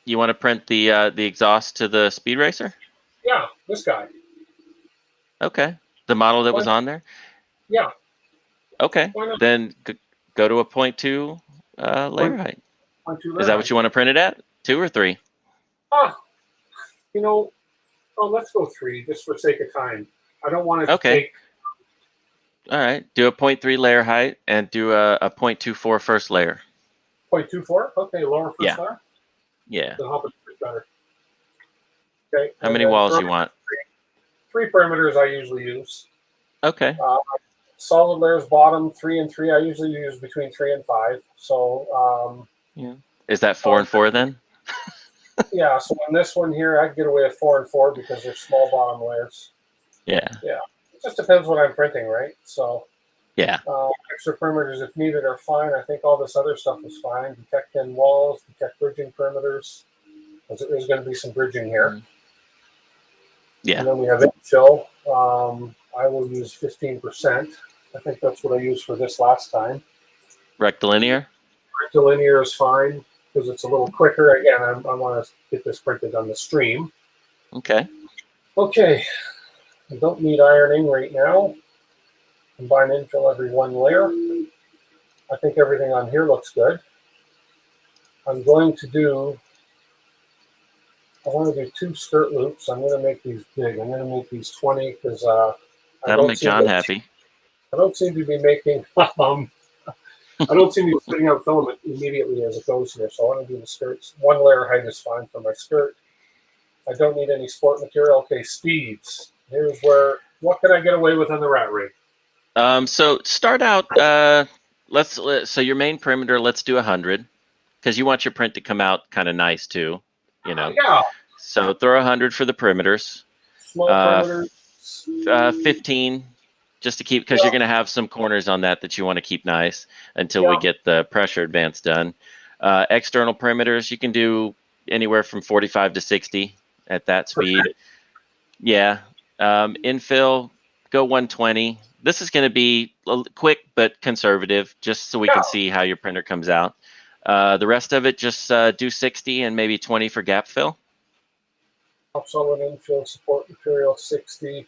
You want to print the exhaust to the Speed Racer? Yeah, this guy. Okay. The model that was on there? Yeah. Okay. Then go to a 0.2 layer height. 0.2 layer Is that what you want to print it at? 2 or 3? Let's go 3 just for sake of time. I don't want to take. All right. Do a 0.3 layer height and do a 0.24 first layer. 0.24? Okay, lower first layer? Yeah. Then help it better. Okay. How many walls you want? 3 perimeters I usually use. Okay. Solid layers bottom 3 and 3. I usually use between 3 and 5. So yeah. Is that 4 and 4 then? Yeah. So on this one here, I can get away with 4 and 4 because they're small bottom layers. Yeah. Yeah. It just depends what I'm printing, right? So. Yeah. Extra perimeters, if needed, are fine. I think all this other stuff is fine. Detect thin walls, detect bridging perimeters. There's going to be some bridging here. Yeah. And then we have infill. I will use 15%. I think that's what I used for this last time. Rectilinear? Rectilinear is fine because it's a little quicker. Again, I want to get this printed on the stream. Okay. Okay. I don't need ironing right now. Combine infill every 1 layer. I think everything on here looks good. I'm going to do, I want to do 2 skirt loops. I'm going to make these big. I'm going to make these 20 because that'll make John happy. I don't seem to be making, I don't seem to be putting out filament immediately as it goes here. So I want to do the skirts. 1 layer height is fine for my skirt. I don't need any sport material. Okay, speeds. Here's where, what can I get away with on the RatRig? So start out. So your main perimeter. Let's do 100, because you want your print to come out kind of nice too. You know. Yeah. So throw 100 for the perimeters. Small perimeters. 15, just to keep, because you're going to have some corners on that you want to keep nice until we get the pressure advance done. External perimeters, you can do anywhere from 45 to 60 at that speed. Yeah. Infill, go 120. This is going to be quick but conservative, just so we can see how your printer comes out. The rest of it, just do 60 and maybe 20 for gap fill. Solid infill, support material 60.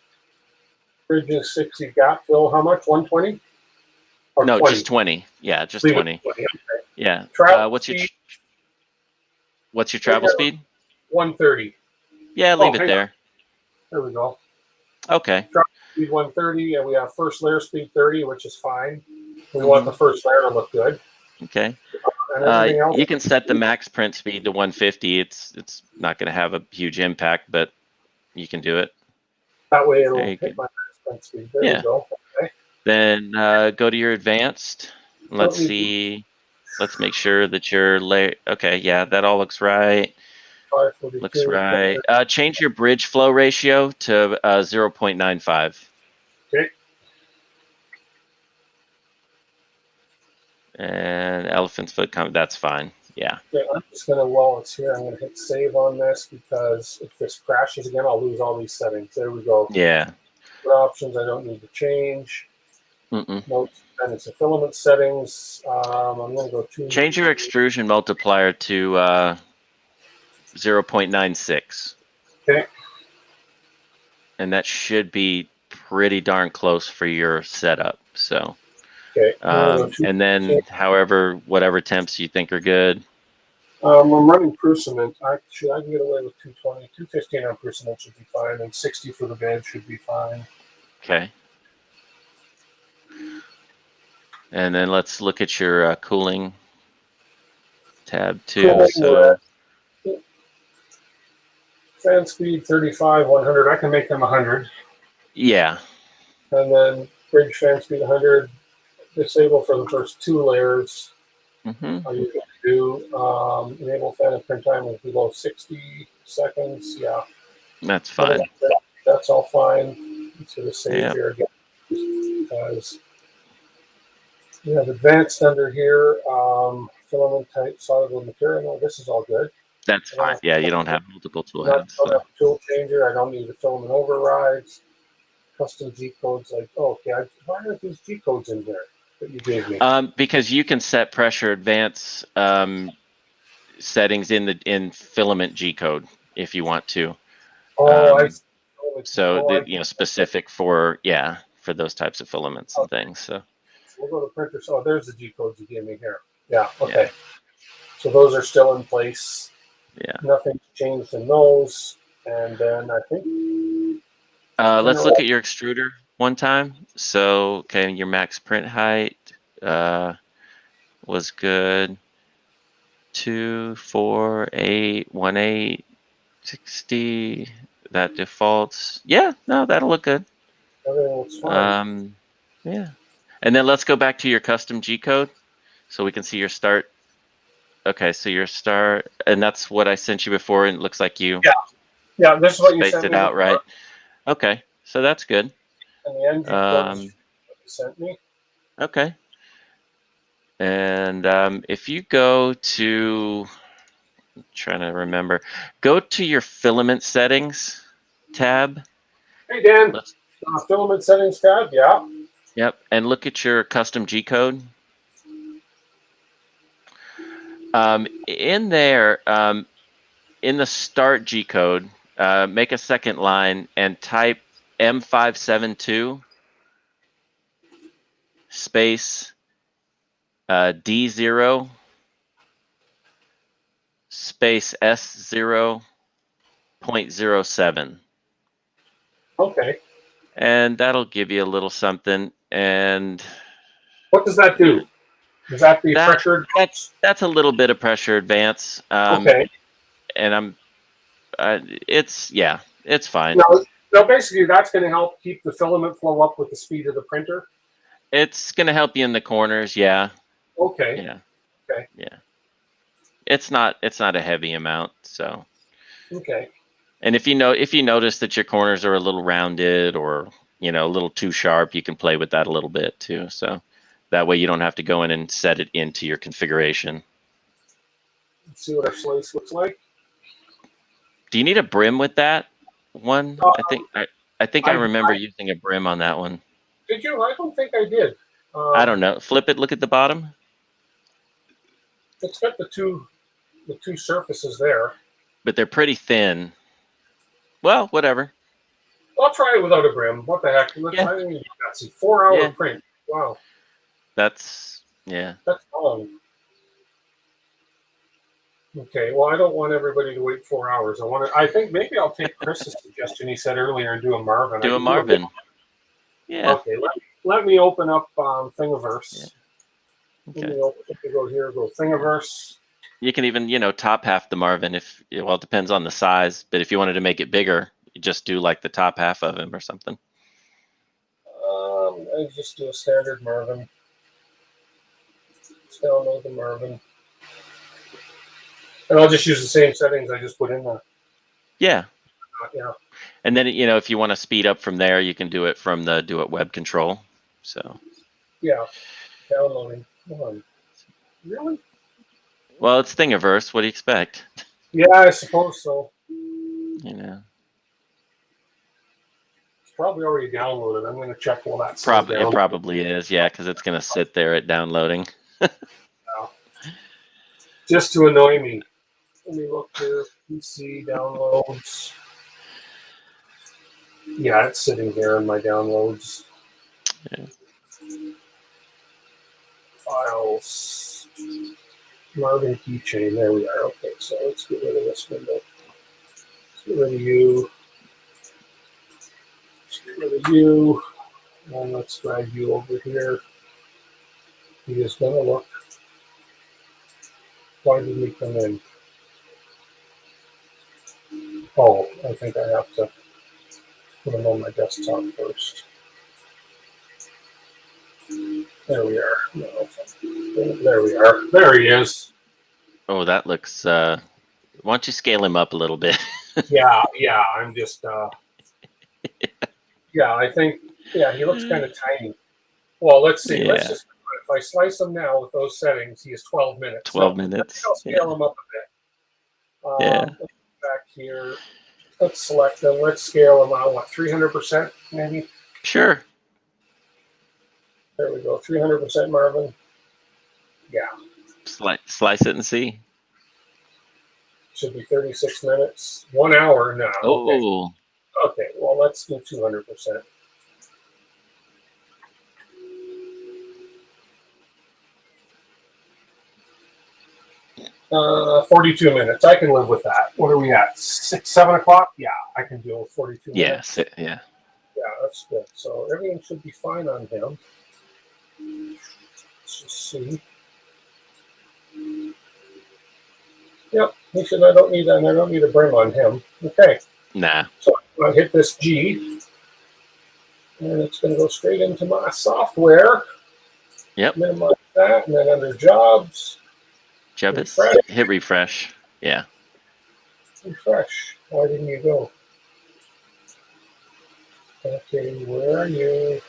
Bridges 60, gap fill, how much? 120? Or No, 20? just 20. Yeah, just Leave 20. Okay. Yeah. What's your travel speed? 130. Yeah, leave it there. There we go. Okay. Travel speed 130, and we have first layer speed 30, which is fine. We want the first layer to look good. Okay. And everything else, you can set the max print speed to 150. It's not going to have a huge impact, but you can do it. That way it'll hit my max print speed. There you go. Okay. Then go to your advanced. Let's see. Let's make sure that your layer. Okay, yeah, that all looks right. Looks right. Change your bridge flow ratio to 0.95. Okay. And elephant's foot that's fine. Yeah. Okay, I'm just gonna, while it's here, I'm gonna hit save on this, because if this crashes again, I'll lose all these settings. There we go. Yeah. Options I don't need to change. Notes, and it's the filament settings. I'm gonna go to change your extrusion multiplier to 0.96. Okay. And that should be pretty darn close for your setup. So. Okay. And then whatever temps you think are good. I'm running Prusament. I can get away with 220. 215 on Prusament should be fine, and 60 for the bed should be fine. Okay. And then let's look at your cooling tab too. So fan speed 35, 100. I can make them 100. Yeah. And then bridge fan speed 100. Disable for the first 2 layers. I usually do. Enable fan and print time is below 60 seconds. Yeah. That's fine. That's all fine. Let's hit a save here again, because we have advanced under here. Filament type, solid material. No, this is all good. That's fine. Yeah, you don't have multiple tool heads. I don't have a tool changer. I don't need the filament overrides. Custom G codes. Like, okay, why aren't these G codes in there that you gave me? Because you can set pressure advance settings in filament G code if you want to. Specific for those types of filaments and things. So we'll go to printer. So there's the G codes you gave me here. Yeah. Okay. Yeah. So those are still in place. Yeah. Nothing's changed in those. And then I think. Let's look at your extruder one time. So, okay, your max print height was good. 2, 4, 8, 1, 8, 60. That defaults. Yeah, no, that'll look good. Everything looks fine. Yeah. And then let's go back to your custom G code so we can see your start. Okay, so your start, and that's what I sent you before, and it looks like you this is what you sent it me out, right? Okay, so that's good. And the end code you sent me. Okay. And if you go to, I'm trying to remember, go to your filament settings tab. Hey, Dan. Filament settings tab, yeah. Yep, and look at your custom G code. In there, in the start G code, make a second line and type M572 space D0 space S0.07. Okay. And that'll give you a little something. And what does that do? Is that the pressure? That's a little bit of pressure advance. Okay. And it's fine. Now, basically, that's going to help keep the filament flow up with the speed of the printer. It's going to help you in the corners, yeah. Okay. Yeah. Okay. Yeah. It's not a heavy amount, so. Okay. And if you notice that your corners are a little rounded or, a little too sharp, you can play with that a little bit too. So that way you don't have to go in and set it into your configuration. Let's see what our slice looks like. Do you need a brim with that one? I think I remember using a brim on that one. Did you? I don't think I did. I don't know. Flip it. Look at the bottom. It's got the two surfaces there. But they're pretty thin. Well, whatever. I'll try it without a brim. What the heck? Let's see. 4-hour print. Wow. That's long. Okay, well, I don't want everybody to wait 4 hours. I think maybe I'll take Chris's suggestion he said earlier and do a Marvin. Do a Marvin. Yeah. Okay, let me open up Thingiverse. Yeah. Okay. Let me go here, go Thingiverse. You can even, top half the Marvin it depends on the size, but if you wanted to make it bigger, you just do like the top half of him or something. I just do a standard Marvin. Let's download the Marvin. And I'll just use the same settings I just put in there. Yeah. Yeah. And then, if you want to speed up from there, you can do it from the DWIT web control. So. Yeah. Downloading. Come on. Really? Well, it's Thingiverse. What do you expect? Yeah, I suppose so. It's probably already downloaded. I'm going to check while that's it probably is, yeah, because it's going to sit there at downloading. Just to annoy me. Let me look here. PC downloads. Yeah, it's sitting here in my downloads. Yeah. Files. Marvin keychain. There we are. Okay, so let's get rid of this window. Let's get rid of you. Let's get rid of you. And let's drag you over here. He is going to look. Why did he come in? Oh, I think I have to put him on my desktop first. There we are. No, there we are. There he is. Oh, that looks... why don't you scale him up a little bit? Yeah, I'm just... yeah, I think... Yeah, he looks kind of tiny. Well, let's see. Yeah. Let's just... If I slice him now with those settings, he is 12 minutes. 12 minutes. I'll scale him up a bit. Yeah. Back here. Let's select them. Let's scale them out. What, 300% maybe? Sure. There we go. 300% Marvin. Yeah. Slice it and see. Should be 36 minutes. 1 hour now. Oh. Okay. Well, let's do 200%. 42 minutes. I can live with that. What are we at? 7 o'clock? Yeah, I can deal with 42 minutes. Yes. Yeah. Yeah, that's good. So everything should be fine on him. Let's just see. Yep, he should. I don't need a brim on him. Okay. Nah. So I'm going to hit this G, and it's going to go straight into my software. Yep. Minimize that, and then under jobs. Hit refresh. Yeah. Refresh. Why didn't you go? Okay, where are you?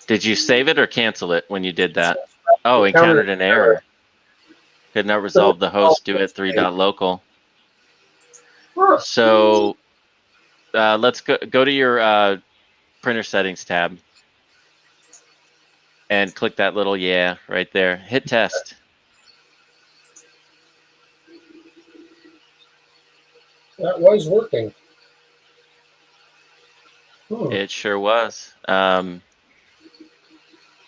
Did you save it or cancel it when you did that? Oh, encountered an error. Could not resolve the host DWIT 3.local. So let's go to your printer settings tab. And click that little right there. Hit test. That was working. It sure was. Well,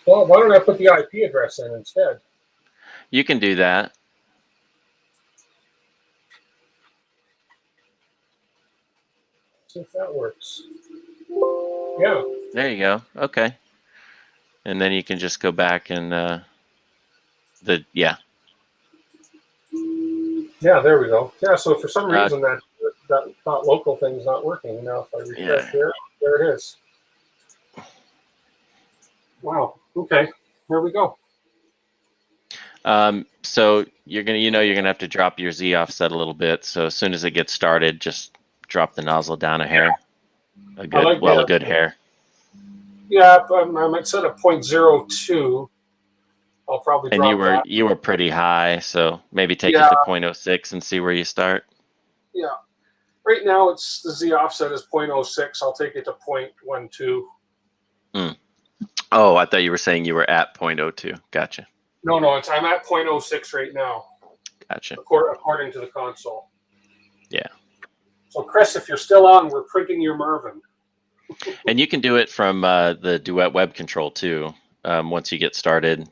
why don't I put the IP address in instead? You can do that. See if that works. Yeah. There you go. Okay. And then you can just go back and Yeah, there we go. Yeah, so for some Uh, reason that dot local thing's not working. Now if I refresh yeah. here, there it is. Wow. Okay. There we go. So you're gonna have to drop your Z offset a little bit. So as soon as it gets started, just drop the nozzle down a hair, a good hair. Yeah, I'm at set of 0.02. I'll probably And drop that. you were pretty high, so maybe take Yeah, it to 0.06 and see where you start. yeah. Right now it's the Z offset is 0.06. I'll take it to 0.12. Oh, I thought you were saying you were at 0.02. Gotcha. No, I'm at 0.06 right now. Gotcha. According to the console. Yeah. So Chris, if you're still on, we're printing your Marvin. And you can do it from the DWIT web control too. Once you get started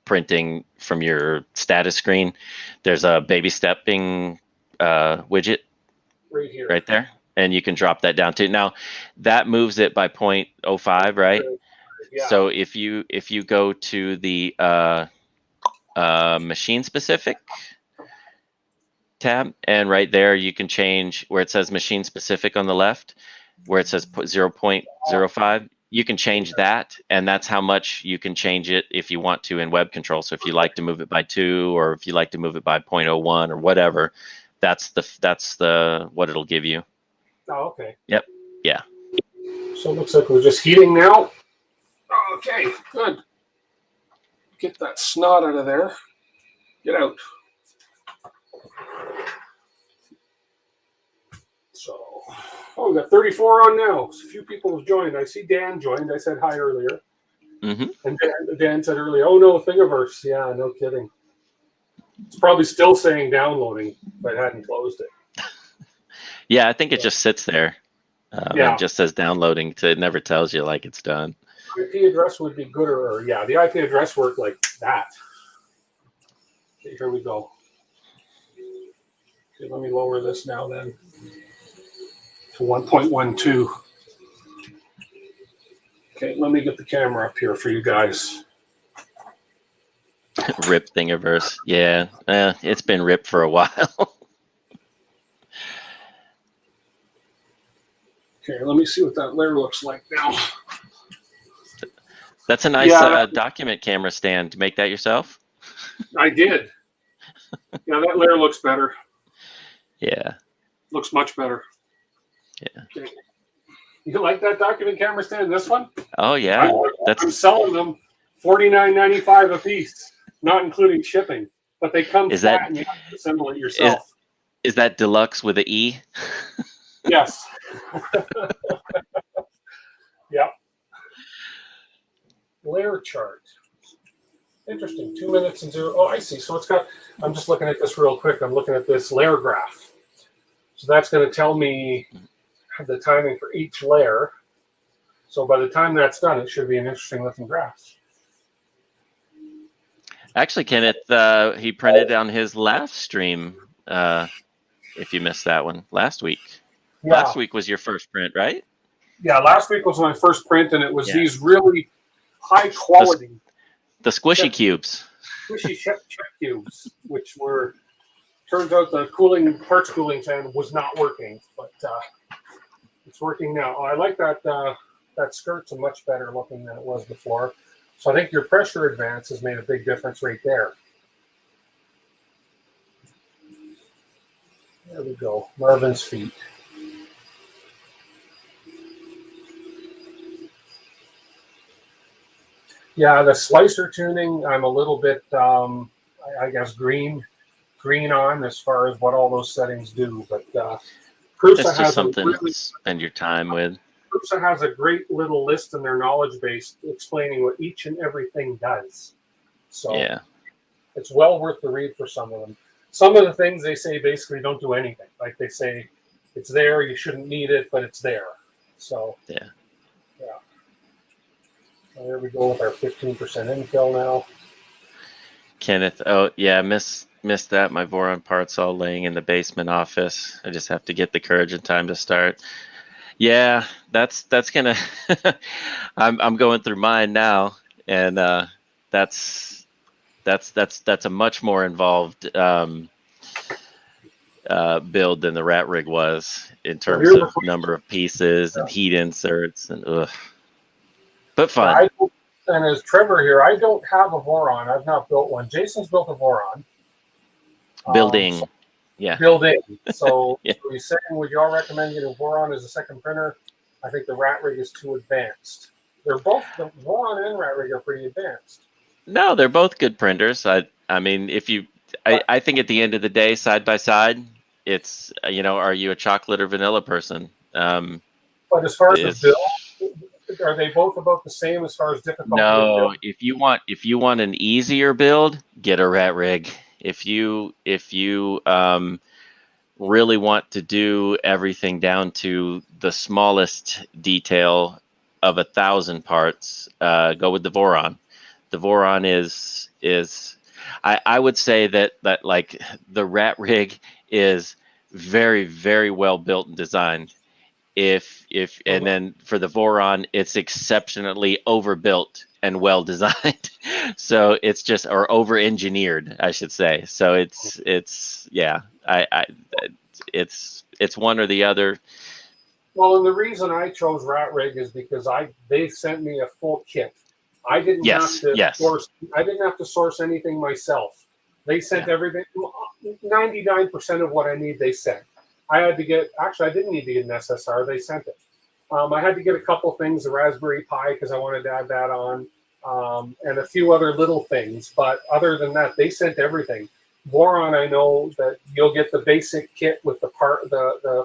printing from your status screen, there's a baby stepping widget Right here. right there, and you can drop that down too. Now that moves it by 0.05, right? Yeah. So if you go to the machine specific tab, and right there you can change where it says machine specific on the left, where it says 0.05, you can change that, and that's how much you can change it if you want to in web control. So if you like to move it by 2, or if you like to move it by 0.01 or whatever, that's the what it'll give you. Oh, okay. Yep. Yeah. So it looks like we're just heating now. Okay, good. Get that snot out of there. Get out. So, we got 34 on now. A few people have joined. I see Dan joined. I said hi earlier. Mm-hmm. And Dan said earlier, oh no, Thingiverse. Yeah, no kidding. It's probably still saying downloading if I hadn't closed it. Yeah, I think it just sits there. Yeah. It just says downloading. It never tells you like it's done. IP address would be good, or yeah, the IP address worked like that. Okay, here we go. Okay, let me lower this now then to 1.12. Okay, let me get the camera up here for you guys. Rip Thingiverse. Yeah, it's been ripped for a while. Okay, let me see what that layer looks like now. That's a nice document camera stand. Make that yourself? I did. Yeah, that layer looks better. Yeah. Looks much better. Yeah. Okay. You like that document camera stand? This one? Oh yeah. I'm selling them $49.95 a piece, not including shipping. But they come flat and you have to assemble it yourself. Is that deluxe with an E? Yes. Yeah. Layer chart. Interesting. 2 minutes and 0. Oh, I see. So it's got, I'm just looking at this real quick. I'm looking at this layer graph. So that's going to tell me the timing for each layer. So by the time that's done, it should be an interesting looking graph. Actually, Kenneth, he printed on his last stream, if you missed that one, last week. Yeah. Last week was your first print, right? Yeah, last week was my first print, and it was these really high quality. The squishy cubes. Squishy check cubes, which were, turns out the parts cooling fan was not working, but it's working now. Oh, I like that, that skirt's much better looking than it was before. So I think your pressure advance has made a big difference right there. There we go, Marvin's feet. Yeah, the slicer tuning, I'm a little bit, I guess, green on as far as what all those settings do. But Prusa has something to spend your time with. Prusa has a great little list in their knowledge base explaining what each and everything does. So yeah, it's well worth the read for some of them. Some of the things they say basically don't do anything. Like they say, it's there, you shouldn't need it, but it's there. So yeah. There we go with our 15% infill now. Kenneth, oh yeah, missed that. My Voron part's all laying in the basement office. I just have to get the courage and time to start. Yeah, that's gonna. I'm going through mine now, and that's That's a much more involved build than the RatRig was in terms of number of pieces and heat inserts and but fun. And as Trevor here, I don't have a Voron. I've not built one. Jason's built a Voron. Building. Yeah. Building. So, yeah. So he's saying, would you all recommend getting a Voron as a second printer? I think the RatRig is too advanced. They're both, the Voron and RatRig are pretty advanced. No, they're both good printers. I mean, if you, I think at the end of the day, side by side, it's, are you a chocolate or vanilla person? But as far as the build, are they both about the same as far as difficulty? No, if you want an easier build, get a RatRig. If you really want to do everything down to the smallest detail of 1,000 parts, go with the Voron. The Voron is I would say that like the RatRig is very, very well built and designed. And then for the Voron, it's exceptionally overbuilt and well designed. So it's just, or over engineered, I should say. So it's one or the other. Well, and the reason I chose RatRig is because they sent me a full kit. I didn't have to source anything myself. They sent everything. 99% of what I need, they sent. I had to get, actually, I didn't need to get an SSR. They sent it. I had to get a couple things, the Raspberry Pi, because I wanted to add that on, and a few other little things. But other than that, they sent everything. Voron, I know that you'll get the basic kit with the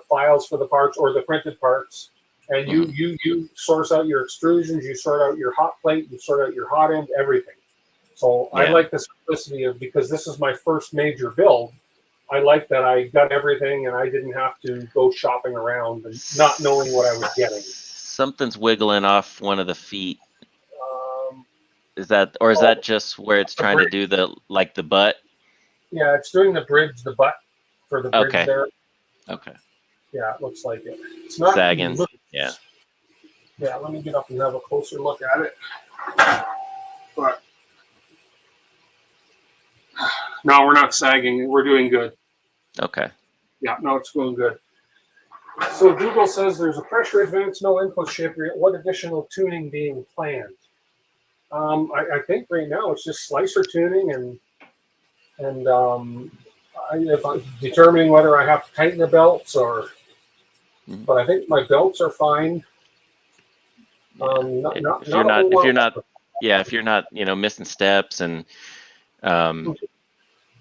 files for the parts or the printed parts, and you source out your extrusions, you sort out your hot plate, you sort out your hot end, everything. So I like the simplicity of, because this is my first major build, I like that I got everything and I didn't have to go shopping around and not knowing what I was getting. Something's wiggling off one of the feet. Is that just where it's trying to do the butt? Yeah, it's doing the bridge, the butt for the bridge there. Okay. Yeah, it looks like it. It's not sagging. Yeah. Yeah, let me get up and have a closer look at it. But no, we're not sagging. We're doing good. Okay. Yeah, no, it's going good. So Google says there's a pressure advance, no input shift. What additional tuning being planned? I think right now it's just slicer tuning and if I'm determining whether I have to tighten the belts or. But I think my belts are fine. If you're not missing steps and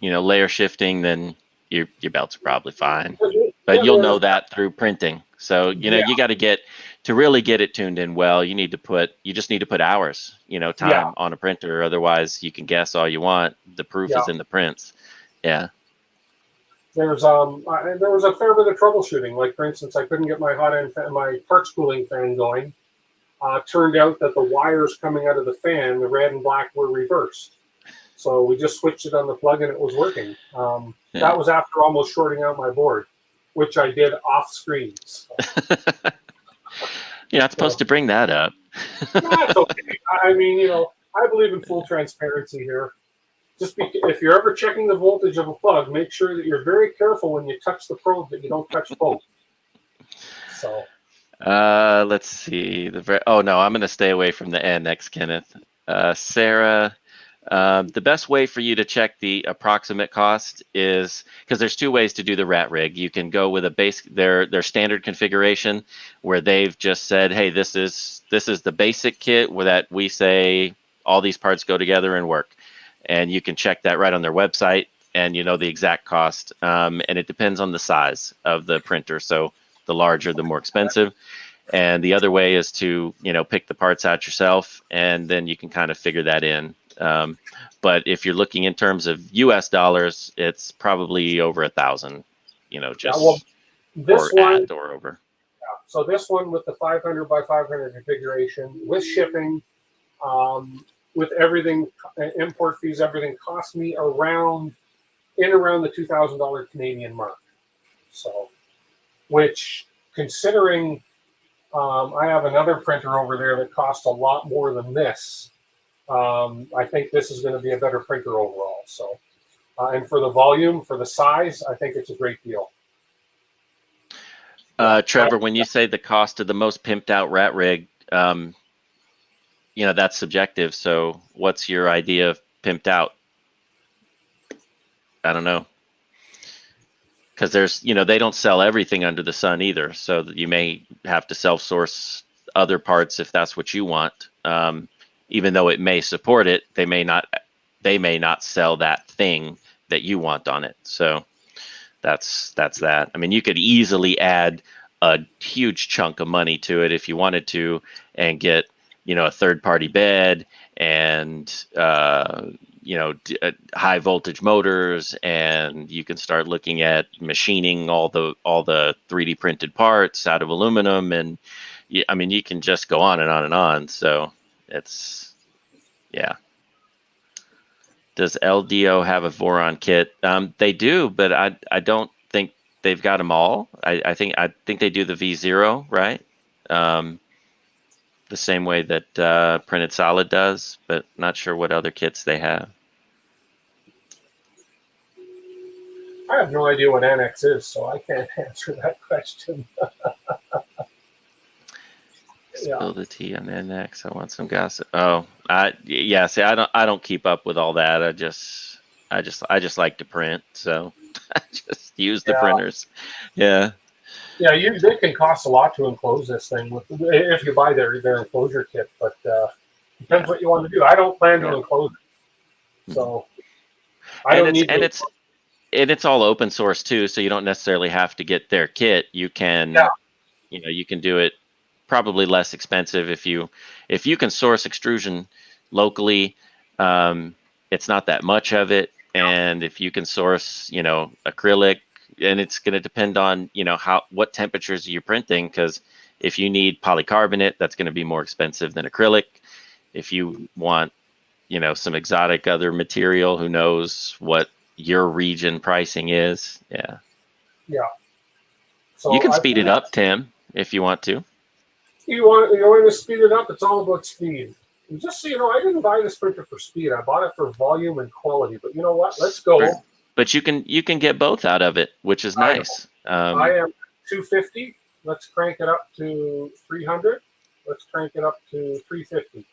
layer shifting, then your belts are probably fine. But you'll know that through printing. So you got to really get it tuned in well. You just need to put hours, time on a printer. Otherwise, you can guess all you want. The proof is in the prints. Yeah. There was a fair bit of troubleshooting. Like, for instance, I couldn't get my hot end fan, my parts cooling fan going. Turned out that the wires coming out of the fan, the red and black, were reversed. So we just switched it on the plug and it was working. That was after almost shorting out my board, which I did off screen. So. You're not supposed to bring that up. That's okay. I mean, I believe in full transparency here. If you're ever checking the voltage of a plug, make sure that you're very careful when you touch the probe that you don't touch both. So. Let's see. I'm going to stay away from the end next, Kenneth. Sarah, the best way for you to check the approximate cost is, because there's two ways to do the RatRig. You can go with a basic, their standard configuration, where they've just said, hey, this is the basic kit where that we say all these parts go together and work. And you can check that right on their website, and the exact cost. And it depends on the size of the printer. So the larger, the more expensive. And the other way is to, pick the parts out yourself, and then you can kind of figure that in. But if you're looking in terms of US dollars, it's probably over 1,000, this one, or over. Yeah. So this one with the 500 by 500 configuration, with shipping, with everything, import fees, everything, cost me around the $2,000 Canadian mark. So, which, considering I have another printer over there that costs a lot more than this, I think this is going to be a better printer overall. So, and for the volume, for the size, I think it's a great deal. Trevor, when you say the cost of the most pimped out RatRig, that's subjective. So what's your idea of pimped out? I don't know. Because there's, they don't sell everything under the sun either. So you may have to self-source other parts if that's what you want. Even though it may support it, they may not sell that thing that you want on it. So that's that. I mean, you could easily add a huge chunk of money to it if you wanted to, and get, a third-party bed and high voltage motors, and you can start looking at machining all the 3D printed parts out of aluminum, and you can just go on and on and on. So it's, yeah. Does LDO have a Voron kit? They do, but I don't think they've got them all. I think they do the V0, right? The same way that Printed Solid does, but not sure what other kits they have. I have no idea what Annex is, so I can't answer that question. Spill the tea on NX. I want some gossip. Oh, see, I don't keep up with all that. I just like to print, so I just use the printers. Yeah. Yeah, they can cost a lot to enclose this thing if you buy their enclosure kit, but depends what you want to do. I don't plan to enclose it, so I don't need to. And it's all open source too, so you don't necessarily have to get their kit. You can, you can do it probably less expensive if you can source extrusion locally. It's not that much of it, and if you can source, acrylic, and it's going to depend on what temperatures you're printing, because if you need polycarbonate, that's going to be more expensive than acrylic. If you want, some exotic other material, who knows what your region pricing is. Yeah. So you can speed it up, Tim, if you want to. You want to speed it up? It's all about speed. And just so you know, I didn't buy this printer for speed. I bought it for volume and quality. But you know what? Let's go. But you can get both out of it, which is nice. I am 250. Let's crank it up to 300. Let's crank it up to 350.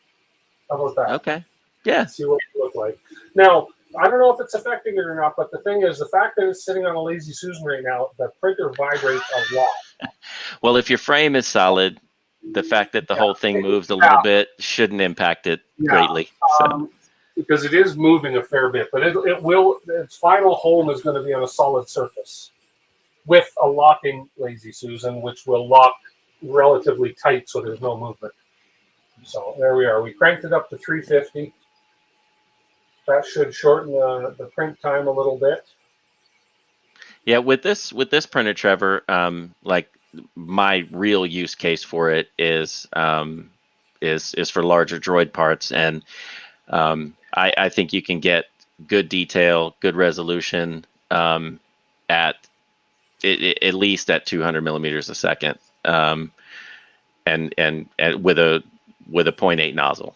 How about that? Okay. Yeah. Let's see what it look like. Now, I don't know if it's affecting it or not, but the thing is, the fact that it's sitting on a Lazy Susan right now, the printer vibrates a lot. Well, if your frame is solid, the fact that the whole thing moves a little bit shouldn't impact it greatly. Because it is moving a fair bit, but it will. Its final home is going to be on a solid surface with a locking Lazy Susan, which will lock relatively tight, so there's no movement. So there we are. We cranked it up to 350. That should shorten the print time a little bit. Yeah, with this printer, Trevor, like my real use case for it is for larger droid parts, and I think you can get good detail, good resolution at least at 200 millimeters a second, and with a 0.8 nozzle.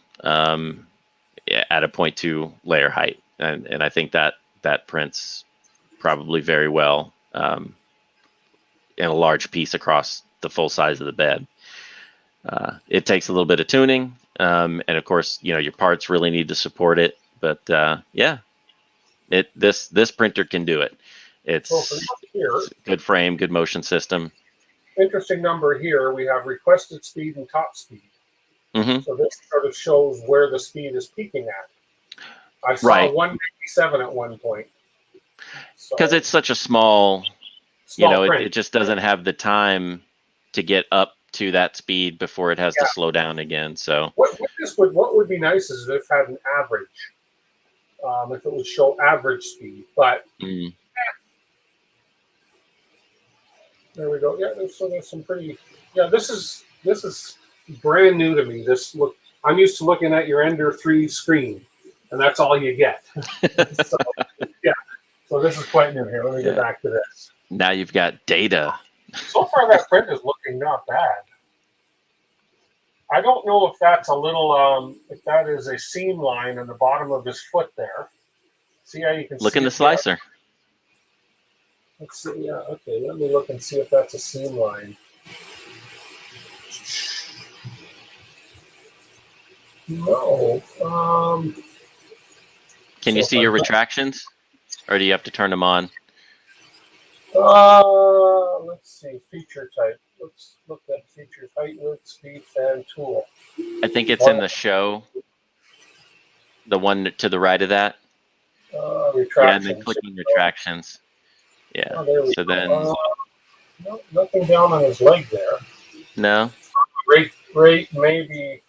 At a 0.2 layer height, and I think that prints probably very well in a large piece across the full size of the bed. It takes a little bit of tuning, and of course, your parts really need to support it. But this printer can do it. It's good frame, good motion system. Interesting number here. We have requested speed and top speed. Mm-hmm. So this sort of shows where the speed is peaking at. I saw 157 at one point. Because it's such a small it just doesn't have the time to get up to that speed before it has to slow down again. So what would be nice is if it had an average, if it would show average speed. But there we go. Yeah, there's some pretty. Yeah, this is brand new to me. I'm used to looking at your Ender 3 screen, and that's all you get. So this is quite new here. Let me get back to this. Now you've got data. So far, that print is looking not bad. I don't know if that's a little, if that is a seam line on the bottom of his foot there. See how you can Look see in the it there? slicer. Let's see. Yeah, okay. Let me look and see if that's a seam line. No. Can you see your retractions, or do you have to turn them on? Let's see. Feature type. Let's look at features. Height, width, speed, fan, tool. I think it's in the show. The one to the right of that. Retractions. Yeah, and then clicking retractions. Yeah. Oh, so then. No, nothing down on his leg there. No. Great, maybe.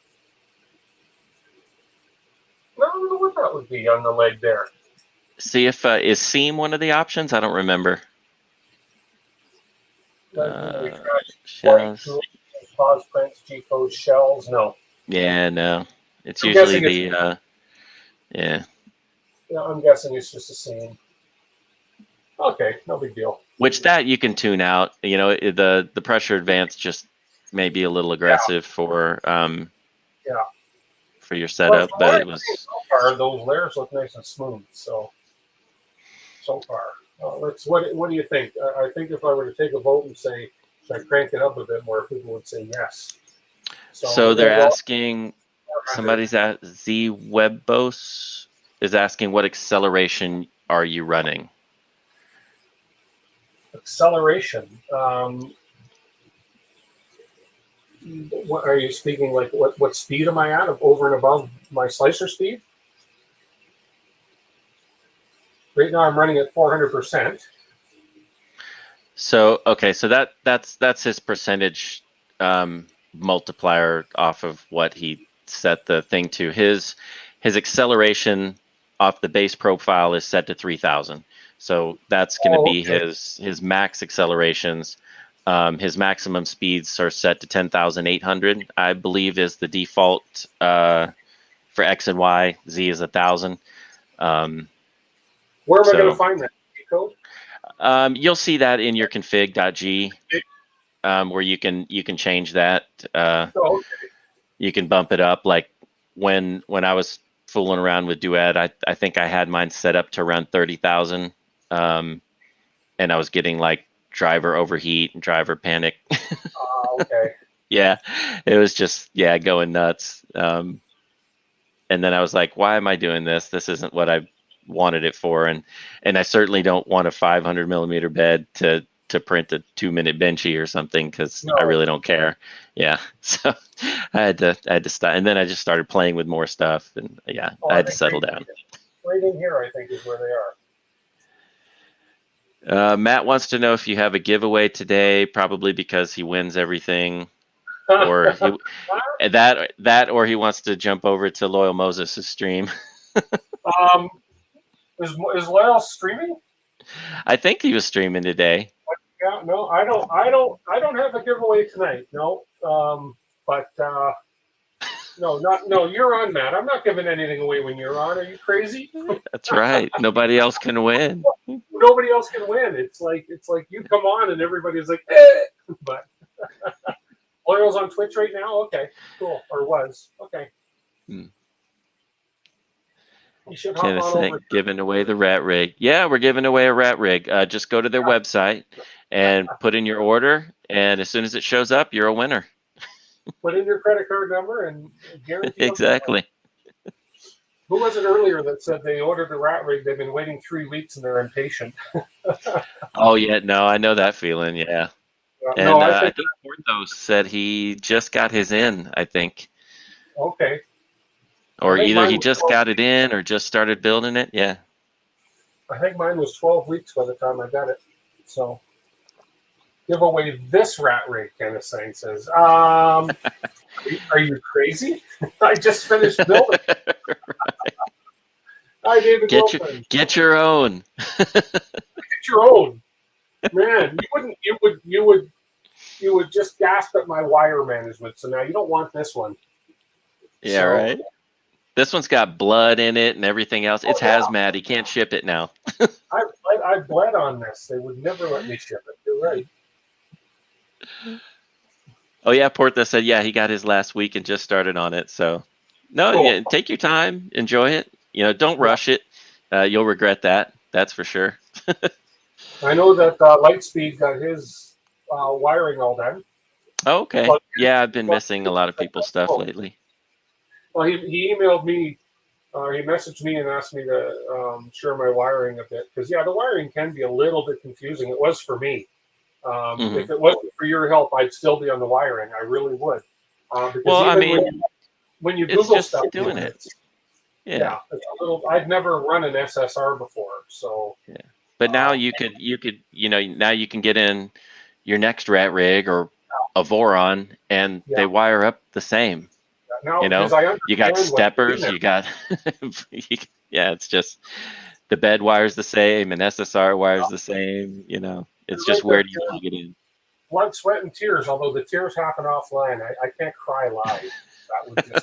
I don't know what that would be on the leg there. See if is seam one of the options? I don't remember. Shells. Pause prints, G code, shells. No. Yeah, no. It's usually the. Yeah. Yeah, I'm guessing it's just a seam. Okay, no big deal. Which that you can tune out. You know, the pressure advance just may be a little aggressive for for your setup, but it was. So far, those layers look nice and smooth. So far, what do you think? I think if I were to take a vote and say, should I crank it up a bit more, people would say yes. So they're asking. Somebody's at Z Webbos is asking, what acceleration are you running? Acceleration. What are you speaking, like what speed am I at, over and above my slicer speed? Right now I'm running at 400%. So okay, so that's his percentage multiplier off of what he set the thing to. His acceleration off the base profile is set to 3,000. So that's going to be his max accelerations. His maximum speeds are set to 10,800, I believe, is the default for X and Y. Z is 1,000. Where am I going to find that code? You'll see that in your config.g, where you can change that. You can bump it up. Like when I was fooling around with DWIT, I think I had mine set up to around 30,000, and I was getting like driver overheat and driver panic. Okay. Yeah, it was just going nuts. And then I was like, why am I doing this? This isn't what I wanted it for, and I certainly don't want a 500 millimeter bed to print a 2-minute benchy or something, because I really don't care. Yeah, so I had to stop, and then I just started playing with more stuff, and I had to settle down. Right in here, I think, is where they are. Matt wants to know if you have a giveaway today, probably because he wins everything, or or he wants to jump over to Loyal Moses' stream. Is Loyal streaming? I think he was streaming today. Yeah, no, I don't have a giveaway tonight. No, but no, you're on, Matt. I'm not giving anything away when you're on. Are you crazy? That's right. Nobody else can win. Nobody else can win. It's like you come on and everybody's like, eh! But Loyal's on Twitch right now. Okay, cool. Or was okay. Kenneth saying, giving away the RatRig. Yeah, we're giving away a RatRig. Just go to their website and put in your order, and as soon as it shows up, you're a winner. Put in your credit card number and guarantee. Exactly. Who was it earlier that said they ordered the RatRig? They've been waiting 3 weeks and they're impatient. Oh yeah, no, I know that feeling. Yeah, and I think Porthos said he just got his in. I think. Okay. Or either he just got it in or just started building it. Yeah. I think mine was 12 weeks by the time I got it. So give away this RatRig, Kenneth Sang says. Are you crazy? I just finished building. Hi, David. Get your own. Get your own. Man, you would just gasp at my wire management. So now you don't want this one. Yeah, right. This one's got blood in it and everything else. It's hazmat. He can't ship it now. I bled on this. They would never let me ship it. You're right. Oh yeah, Porta said he got his last week and just started on it. So no, Cool. yeah, take your time, enjoy it. Don't rush it. You'll regret that. That's for sure. I know that Lightspeed got his wiring all done. Oh, okay. But- Yeah, I've been missing a lot of people's stuff lately. Well, he emailed me, he messaged me and asked me to share my wiring a bit because the wiring can be a little bit confusing. It was for me. If it wasn't for your help, I'd still be on the wiring. I really would. Because Well, when you it's Google just stuff, doing it. Yeah, it's a little. I've never run an SSR before, so. Yeah, but now you could now you can get in your next RatRig or a Voron, and they wire up the same. Now, you got steppers, you got it's just the bed wires the same and SSR wires the same. It's just where do you plug it in? Blood, sweat, and tears. Although the tears happen offline, I can't cry live.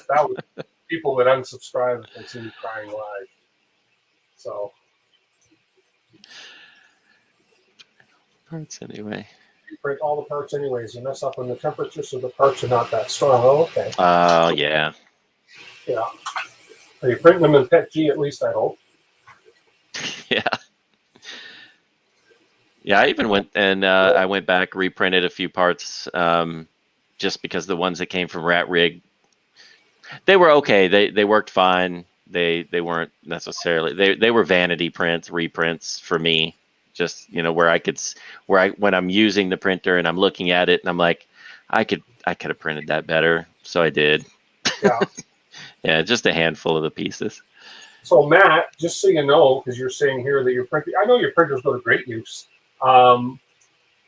That would people would unsubscribe if they see me crying live. So parts anyway. You print all the parts anyways. You mess up on the temperature, so the parts are not that strong. Oh, okay. Oh yeah. Yeah. Are you printing them in PETG at least? I hope. Yeah. Yeah, I even went and I went back, reprinted a few parts, just because the ones that came from RatRig, they were okay. They worked fine. They weren't necessarily they were vanity prints, reprints for me. Just when I'm using the printer and I'm looking at it and I'm like, I could have printed that better, so I did. Yeah. Yeah, just a handful of the pieces. So Matt, just so you know, because you're saying here that your printer, I know your printers go to great use. My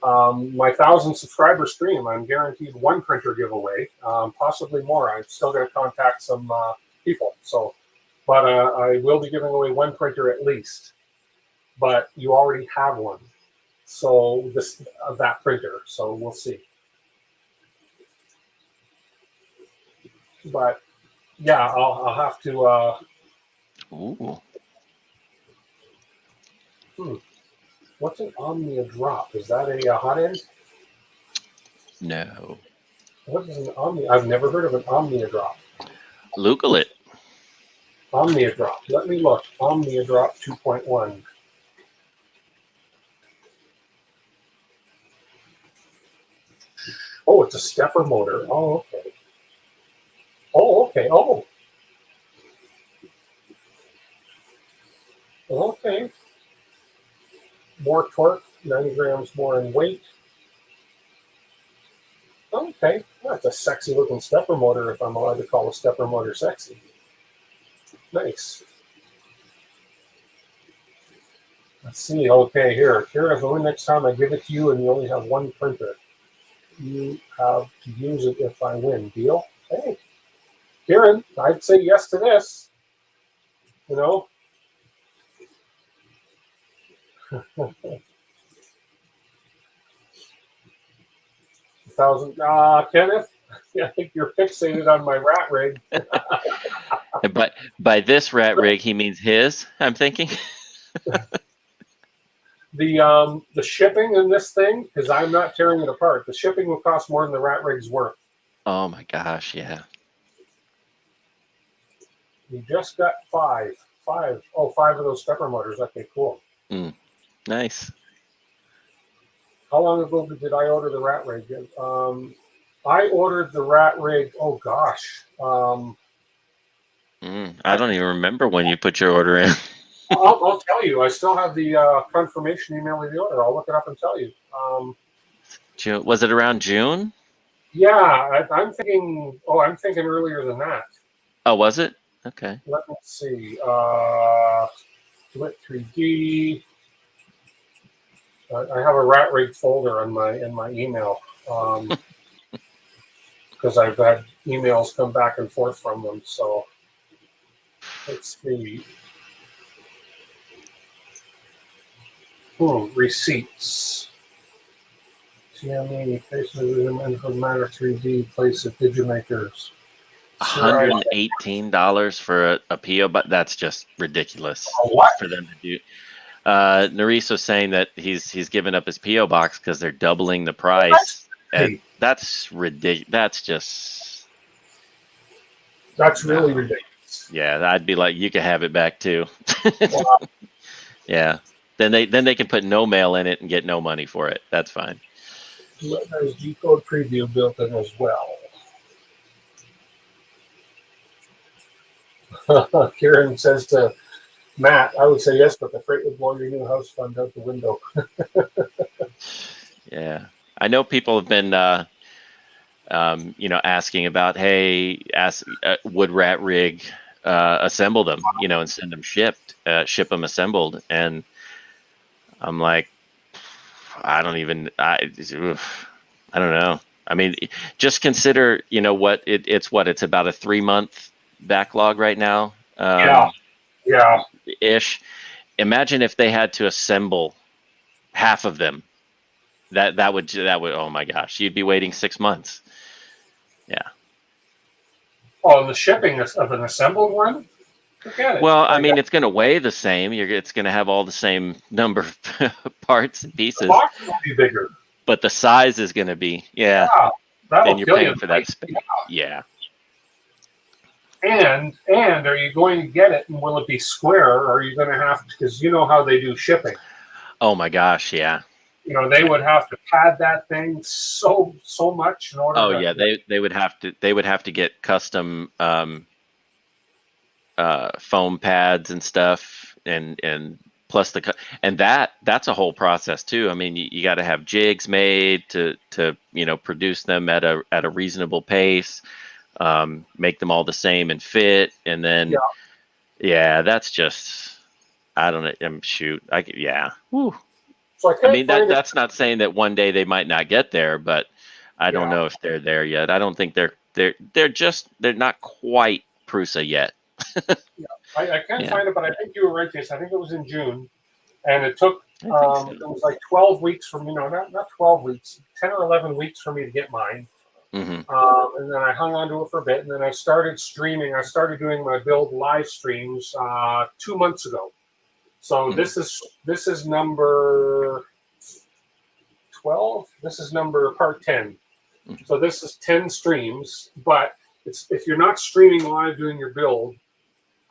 1,000 subscriber stream, I'm guaranteed one printer giveaway, possibly more. I'm still going to contact some people. So, but I will be giving away one printer at least. But you already have one, so that printer. So we'll see. But yeah, I'll have to. Ooh. What's an Omnia drop? Is that a hot end? No. What is an Omnia? I've never heard of an Omnia drop. Google it. Omnia drop. Let me look. Omnia drop 2.1. Oh, it's a stepper motor. Oh, okay. Oh, okay. Oh. Okay. More torque, 90 grams more in weight. Okay. That's a sexy looking stepper motor, if I'm allowed to call a stepper motor sexy. Nice. Let's see. Okay, here. If only next time I give it to you and you only have one printer. You have to use it if I win. Deal? Hey, Karen, I'd say yes to this. 1,000. Kenneth, I think you're fixated on my RatRig. But by this RatRig, he means his, I'm thinking. The shipping in this thing, because I'm not tearing it apart, the shipping will cost more than the RatRig's worth. Oh my gosh, yeah. You just got five of those stepper motors. Okay, cool. Nice. How long ago did I order the RatRig? I ordered the RatRig, oh gosh. I don't even remember when you put your order in. I'll tell you. I still have the confirmation email of the order. I'll look it up and tell you. Was it around June? Yeah, I'm thinking. Oh, I'm thinking earlier than that. Oh, was it? Okay. Let me see. DWIT 3D. I have a RatRig folder in my email because I've had emails come back and forth from them. So let's see. Receipts. TME, place of the Matter 3D, place of Digimakers. $118 for a PO, but that's just ridiculous for them to do. Nariso's saying that he's given up his PO box because they're doubling the price. And that's ridiculous. That's really ridiculous. Yeah, I'd be like, you can have it back too. Wow. Yeah. Then they can put no mail in it and get no money for it. That's fine. There's G-code preview built in as well. Kieran says to Matt, I would say yes, but the freight would blow your new house fund out the window. Yeah. I know people have been, asking about, hey, would RatRig assemble them, and send them ship them assembled. And I'm like, I don't know. I mean, just consider, it's about a 3-month backlog right now. Yeah. Ish. Imagine if they had to assemble half of them. That would, oh my gosh, you'd be waiting 6 months. Yeah. Oh, and the shipping of an assembled one? Forget it. Well, I mean, it's going to weigh the same. It's going to have all the same number of parts and pieces. The box will be bigger. But the size is going to be, and you're paying for that space. Yeah. And are you going to get it, and will it be square, or are you going to have to, because you know how they do shipping. Oh my gosh, yeah. They would have to pad that thing so much in order. Oh yeah, they would have to get custom foam pads and stuff, and plus that's a whole process too. I mean, you got to have jigs made to produce them at a reasonable pace, make them all the same and fit, and then that's just, I don't know. Whew. So I mean, that's not saying that one day they might not get there, but I don't know if they're there yet. I don't think they're not quite Prusa yet. I can't find it, but I think you were right, Jason. I think it was in June, and it took it was like 12 weeks for me. No, not 12 weeks, 10 or 11 weeks for me to get mine. Mm-hmm. And then I hung on to it for a bit, and then I started streaming. I started doing my build live streams 2 months ago. So this is number 12. This is part 10. So this is 10 streams. But if you're not streaming live doing your build,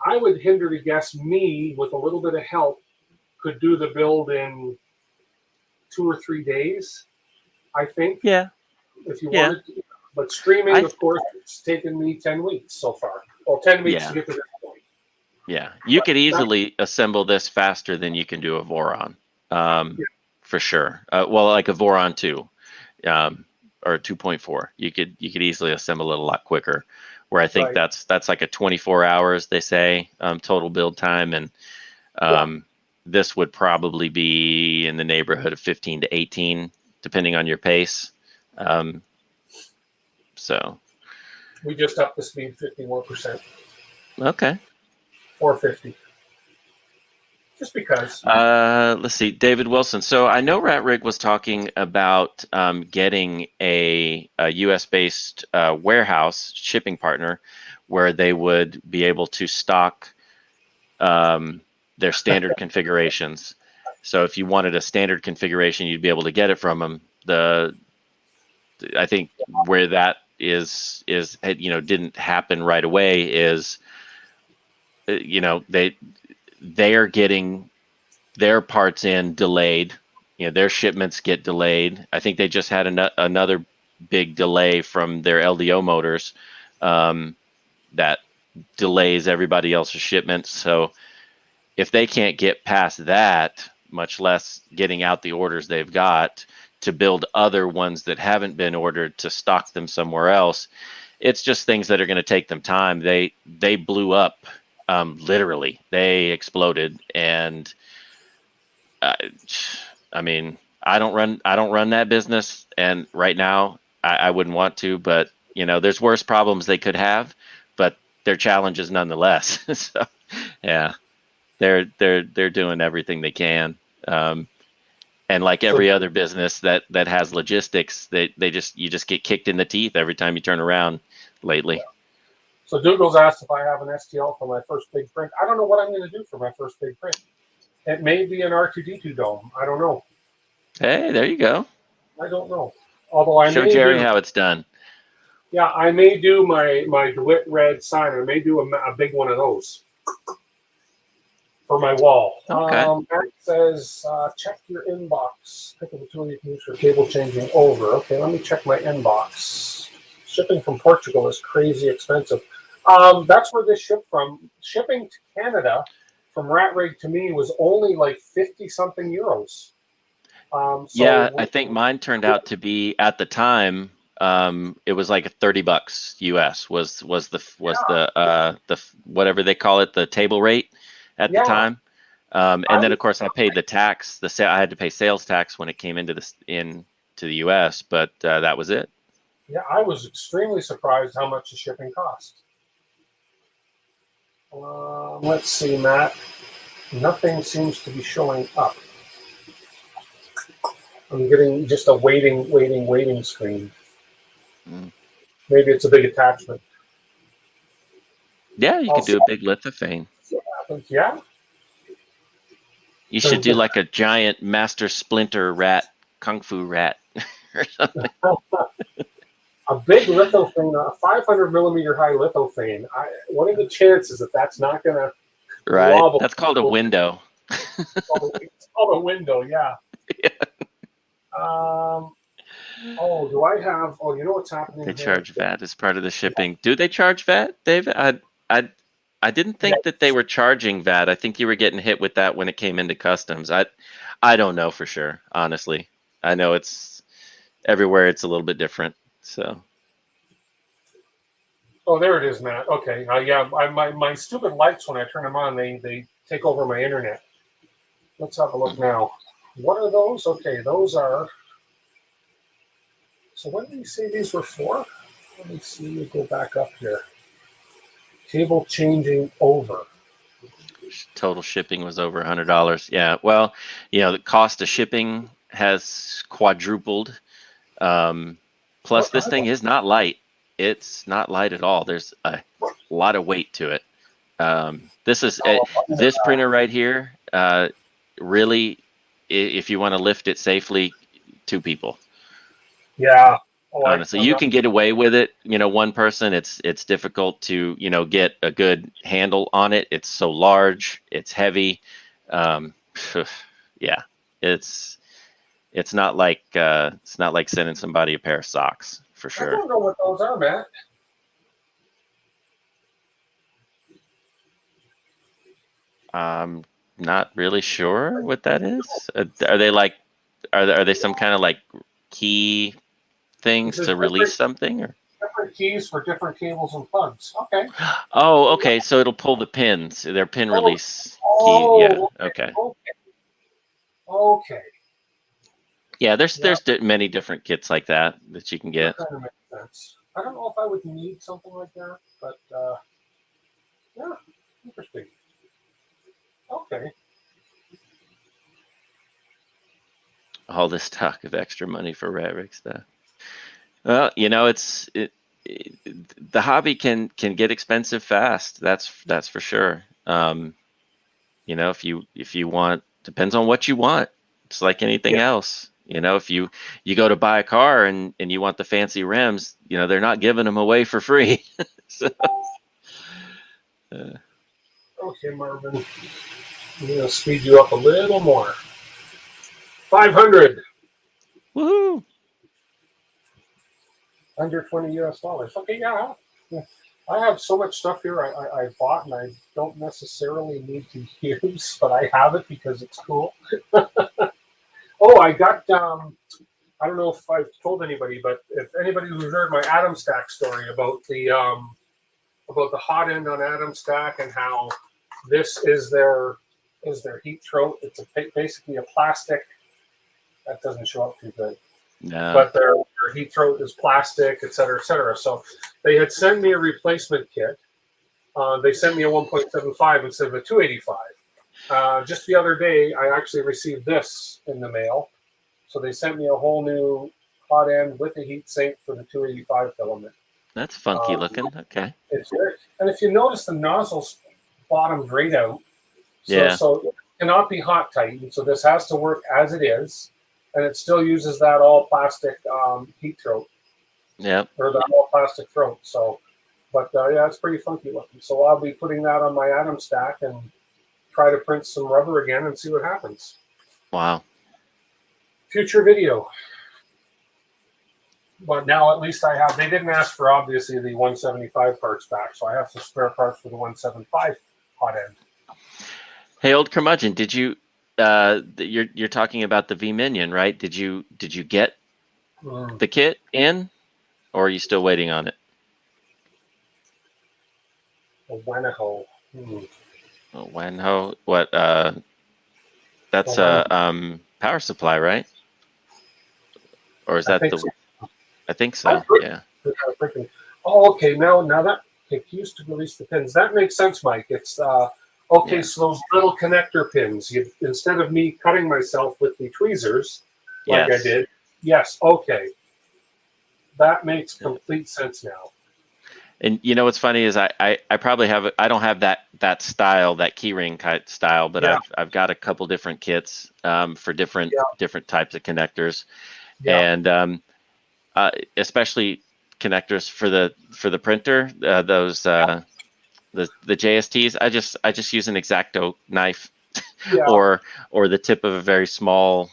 I would hinder to guess me with a little bit of help could do the build in 2 or 3 days. I think. Yeah. If you wanted to, but streaming, of course, it's taken me 10 weeks so far. Well, 10 weeks to get to this point. Yeah, you could easily assemble this faster than you can do a Voron, for sure. Well, like a Voron 2, or 2.4, you could easily assemble it a lot quicker. Where I think that's like a 24 hours, they say, total build time, and this would probably be in the neighborhood of 15 to 18, depending on your pace. So we just upped the speed 51%. Okay. 450. Just because. Let's see, David Wilson. So I know RatRig was talking about getting a US-based warehouse shipping partner where they would be able to stock their standard configurations. So if you wanted a standard configuration, you'd be able to get it from them. I think where that is didn't happen right away is they are getting their parts in delayed. Their shipments get delayed. I think they just had another big delay from their LDO motors that delays everybody else's shipments. So if they can't get past that, much less getting out the orders they've got to build other ones that haven't been ordered to stock them somewhere else, it's just things that are going to take them time. They blew up. Literally, they exploded, and I mean, I don't run that business, and right now I wouldn't want to. But there's worse problems they could have, but they're challenges nonetheless. So, yeah, they're doing everything they can, and like every other business that has logistics, you just get kicked in the teeth every time you turn around lately. So Douglas asked if I have an STL for my first big print. I don't know what I'm going to do for my first big print. It may be an R2D2 dome. I don't know. Hey, there you go. I don't know. Although I Show may Jerry do, how it's done. yeah, I may do my DWIT red sign. I may do a big one of those for my wall. Okay. That says, check your inbox. Pick up the tool you can use for cable changing over. Okay, let me check my inbox. Shipping from Portugal is crazy expensive. That's where this shipped from. Shipping to Canada from RatRig to me was only like 50-something euros. Yeah, I think mine turned out to be at the time. It was like $30 US was the whatever they call it, the table rate at the time. And then of course I paid the tax. I had to pay sales tax when it came into the US, but that was it. Yeah, I was extremely surprised how much the shipping cost. Let's see, Matt. Nothing seems to be showing up. I'm getting just a waiting screen. Maybe it's a big attachment. Yeah, you could do a big lithophane. Yeah. You should do like a giant Master Splinter rat, Kung Fu rat or something. A big lithophane, a 500 millimeter high lithophane. What are the chances that that's not going to Right. That's called a window. It's called a window, yeah. Oh, do I have? Oh, you know what's happening? They charge VAT as part of the shipping. Do they charge VAT, David? I didn't think that they were charging VAT. I think you were getting hit with that when it came into customs. I don't know for sure, honestly. I know it's everywhere. It's a little bit different. So. Oh, there it is, Matt. Okay. Yeah, my stupid lights, when I turn them on, they take over my internet. Let's have a look now. What are those? Okay, those are. So what did you say these were for? Let me see. Go back up here. Cable changing over. Total shipping was over $100. Yeah. Well, the cost of shipping has quadrupled. Plus, this thing is not light. It's not light at all. There's a lot of weight to it. This printer right here. Really, if you want to lift it safely, 2 people. Yeah. Honestly, you can get away with it. One person. It's difficult to get a good handle on it. It's so large. It's heavy. Yeah. It's not like sending somebody a pair of socks for sure. I don't know what those are, Matt. I'm not really sure what that is. Are they like? Are they some kind of like key things to release something, or different keys for different cables and plugs? Okay. Oh, okay. So it'll pull the pins. Their pin release key. Yeah. Okay. Okay. Yeah. There's many different kits like that you can get. That kind of makes sense. I don't know if I would need something like that, but yeah, interesting. Okay. All this talk of extra money for RatRig stuff. Well, the hobby can get expensive fast. That's for sure. If you want, depends on what you want. It's like anything else. If you go to buy a car and you want the fancy rims, they're not giving them away for free. So, okay, Marvin. I'm going to speed you up a little more. 500. Woohoo! Under $20 US. Okay, yeah. I have so much stuff here I bought and I don't necessarily need to use, but I have it because it's cool. Oh, I got, I don't know if I've told anybody, but if anybody who's heard my Atom Stack story about the hot end on Atom Stack and how this is their heat throat. It's basically a plastic. That doesn't show up too good. No. But their heat throat is plastic, et cetera, et cetera. So they had sent me a replacement kit. They sent me a 1.75 instead of a 285. Just the other day, I actually received this in the mail. So they sent me a whole new hot end with a heat sink for the 285 filament. That's funky looking. Okay. And if you notice, the nozzle's bottomed right out. So it cannot be hot tightened. So this has to work as it is. and it still uses that all plastic heat throat. Yep. Or the all plastic throat. So, but yeah, it's pretty funky looking. So I'll be putting that on my atom stack and try to print some rubber again and see what happens. Wow. Future video. But now at least I have, they didn't ask for obviously the 175 parts back, so I have some spare parts for the 175 hot end. Hey, old curmudgeon, did you, you're talking about the V-Minion, right? Did you get the kit in, or are you still waiting on it? A Wenaho. A Wenho? What, that's a power supply, right? Or is that the, so. I think so, yeah. Oh, okay, now that it used to release the pins. That makes sense, Mike. It's okay, yeah. So those little connector pins, instead of me cutting myself with the tweezers like I did, yes, okay. That makes complete sense now. And you know what's funny is I probably have, I don't have that style, that keyring kite style, but I've got a couple different kits for different types of connectors, and especially connectors for the printer, those the JSTs. I just use an X-Acto knife or the tip of a very small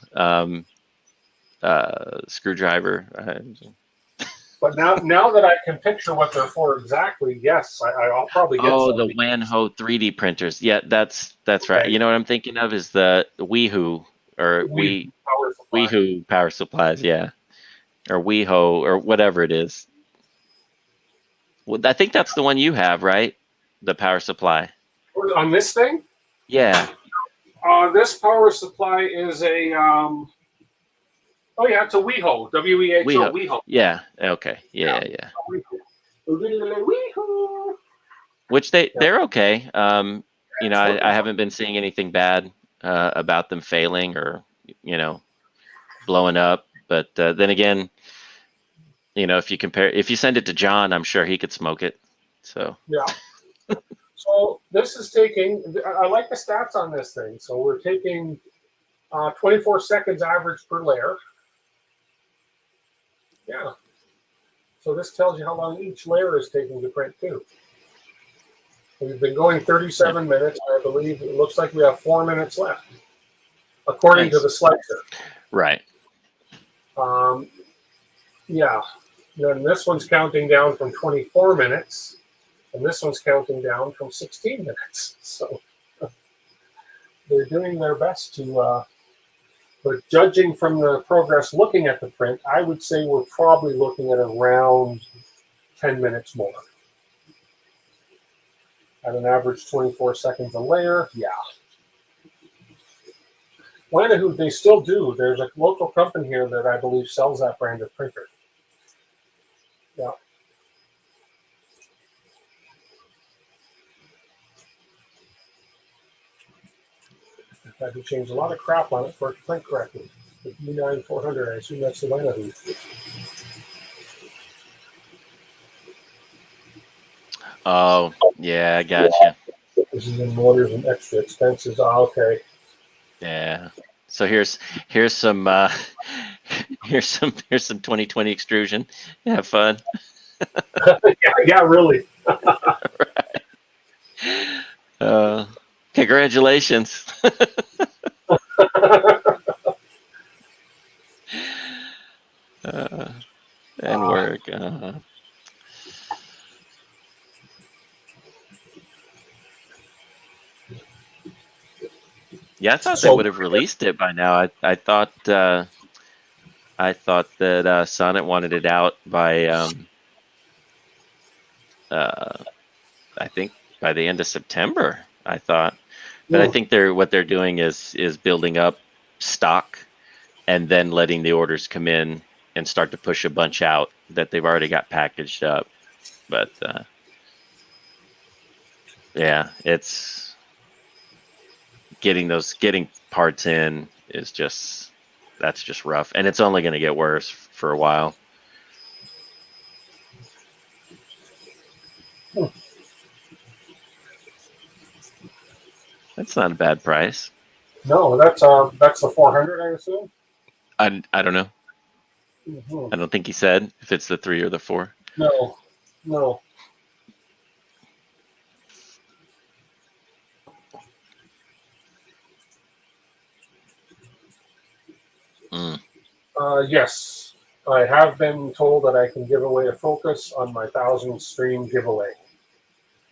screwdriver. But now that I can picture what they're for exactly, yes, I'll probably get some. The Wanho 3D printers. Yeah, that's right. You know what I'm thinking of is the WeHo or WeHo power supplies. Yeah, or WeHo or whatever it is. Well, I think that's the one you have, right? The power supply. On this thing? Yeah. This power supply is a oh yeah, it's a WeHo. WEHO. WeHo. Yeah. Okay. Yeah. WeHo. Which they're okay. You know, I haven't been seeing anything bad about them failing or blowing up. But then again, if you send it to John, I'm sure he could smoke it. So yeah. So this is taking. I like the stats on this thing. So we're taking 24 seconds average per layer. Yeah. So this tells you how long each layer is taking to print too. We've been going 37 minutes. I believe it looks like we have 4 minutes left, according to the slicer. Right. Yeah. Then this one's counting down from 24 minutes, and this one's counting down from 16 minutes. So they're doing their best to. But judging from the progress looking at the print, I would say we're probably looking at around 10 minutes more. At an average 24 seconds a layer, yeah. Wanahoot, they still do. There's a local company here that I believe sells that brand of printer. Yeah. I had to change a lot of crap on it for it to print correctly. The E9400, I assume that's the Wanahoot. Oh, yeah, I gotcha. This is in motors and extra expenses. Oh, okay. Yeah. So here's some here's some 2020 extrusion. Have fun. yeah, really. Right. Congratulations. And work. Yeah, I thought they would have released it by now. I thought that Sonnet wanted it out by I think by the end of September. I thought, but I think what they're doing is building up stock and then letting the orders come in and start to push a bunch out that they've already got packaged up. But yeah, it's getting parts in is just rough, and it's only going to get worse for a while. That's not a bad price. No, that's the 400, I assume. I don't know. I don't think he said if it's the 3 or the 4. No. Yes, I have been told that I can give away a focus on my 1,000 stream giveaway.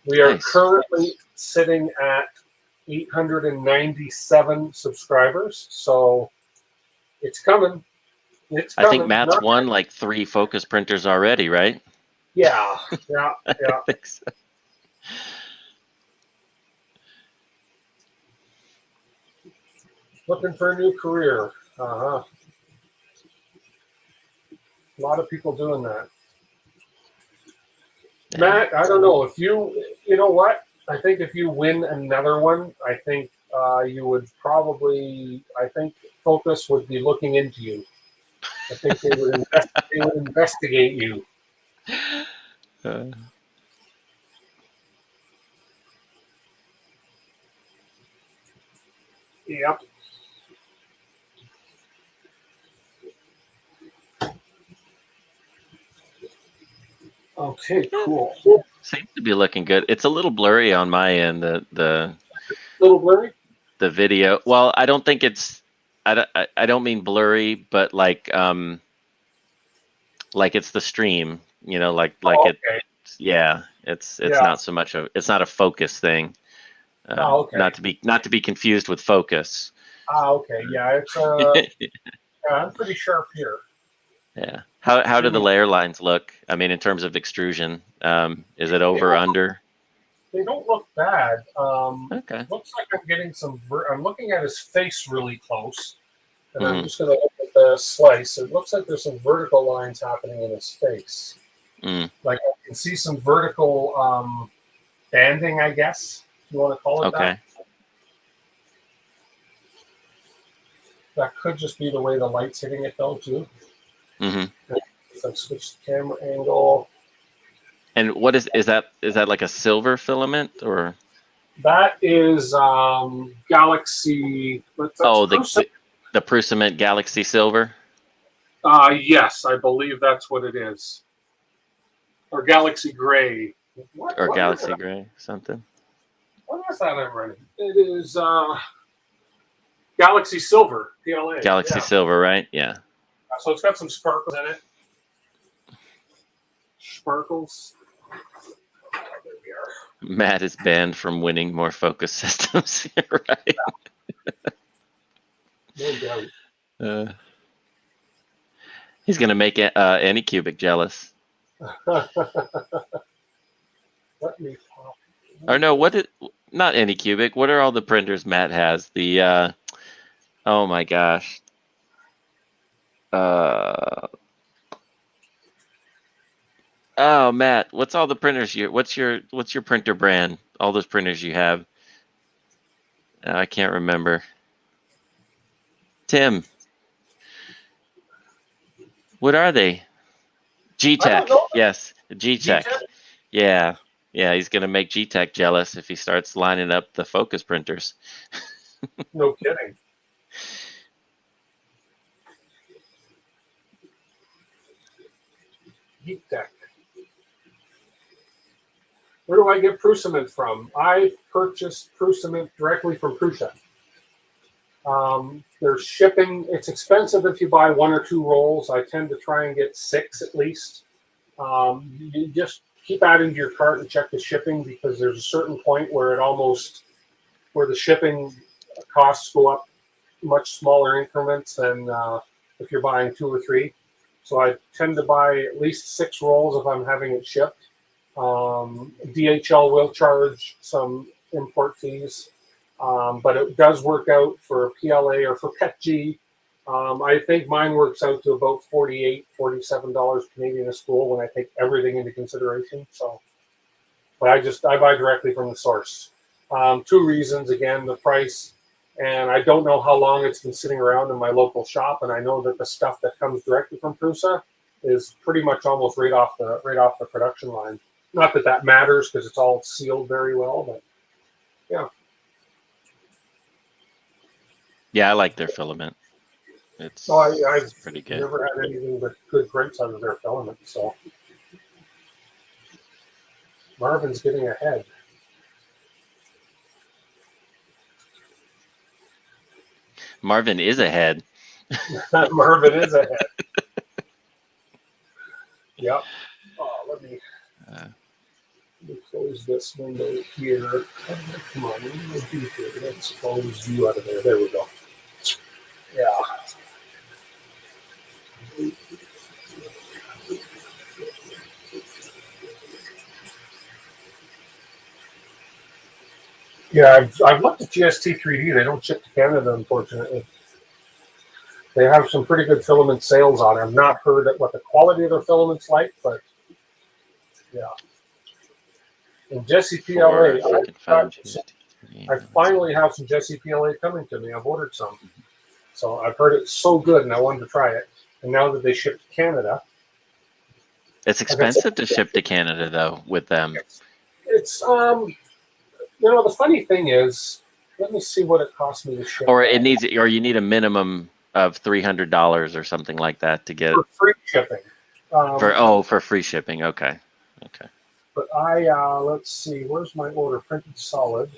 We are currently sitting at 897 subscribers, so it's coming. It's coming. I think Matt's won like 3 focus printers already, right? Yeah. I think so. Looking for a new career. A lot of people doing that. Yeah. Matt, I don't know if you know what? I think if you win another one, I think you would probably. I think Focus would be looking into you. I think they would investigate you. Yep. Okay, cool. Seems to be looking good. It's a little blurry on my end. The little blurry. The video. Well, I don't think it's. I don't mean blurry, but like it's the stream. You know, like okay. Yeah, it's not so much it's not a focus thing. Okay. Not to be confused with focus. Okay. Yeah, it's I'm pretty sharp here. Yeah. How do the layer lines look? I mean, in terms of extrusion, is it over, under? They don't look bad. Okay. Looks like I'm getting some. I'm looking at his face really close, and I'm just going to look at the slice. It looks like there's some vertical lines happening in his face. Like I can see some vertical banding, I guess, if you want to call it that. That could just be the way the light's hitting it, though, too. If I switch the camera angle. And what is that? Is that like a silver filament or? That is Galaxy. The Prusament Galaxy Silver. Yes, I believe that's what it is. Or Galaxy Gray. What Galaxy Gray, something. What is that I'm running? It is Galaxy Silver, PLA. Galaxy Silver, right? Yeah. So it's got some sparkles in it. Sparkles. There we are. Matt is banned from winning more focus systems, right? No doubt. He's gonna make Anycubic jealous. Let me pop. Or no, not Anycubic. What are all the printers Matt has? The oh my gosh. Oh, Matt, what's all the printers what's your printer brand? All those printers you have. I can't remember. Tim. What are they? G-Tech. Yes, G-Tech. Yeah. Yeah, he's going to make G-Tech jealous if he starts lining up the focus printers. No kidding. G-Tech. Where do I get Prusament from? I purchased Prusament directly from Prusa. There's shipping. It's expensive if you buy 1 or 2 rolls. I tend to try and get 6 at least. You just keep adding to your cart and check the shipping, because there's a certain point where where the shipping costs go up much smaller increments than if you're buying 2 or 3. So I tend to buy at least 6 rolls if I'm having it shipped. DHL will charge some import fees, but it does work out for PLA or for PETG. I think mine works out to about $48, $47 Canadian a spool when I take everything into consideration. So, but I buy directly from the source. 2 reasons: again, the price, and I don't know how long it's been sitting around in my local shop, and I know that the stuff that comes directly from Prusa is pretty much almost right off the production line. Not that that matters, because it's all sealed very well, but yeah. Yeah, I like their filament. It's, No, it's I've pretty good. never had anything but good prints out of their filament. So Marvin's getting ahead. Marvin is ahead. Marvin is ahead. Yep. Let me close this window here. Come on, let's close you out of there. There we go. Yeah. Yeah, I've looked at GST 3D. They don't ship to Canada, unfortunately. They have some pretty good filament sales on it. I've not heard what the quality of their filament's like, but yeah. And Jesse PLA, I finally have some Jesse PLA coming to me. I've ordered some. So I've heard it's so good and I wanted to try it. And now that they ship to Canada. It's expensive to ship to Canada though with them. It's the funny thing is, let me see what it costs me to ship. Or you need a minimum of $300 or something like that to get for free shipping. For free shipping. Okay. But let's see, where's my order? Printed solid.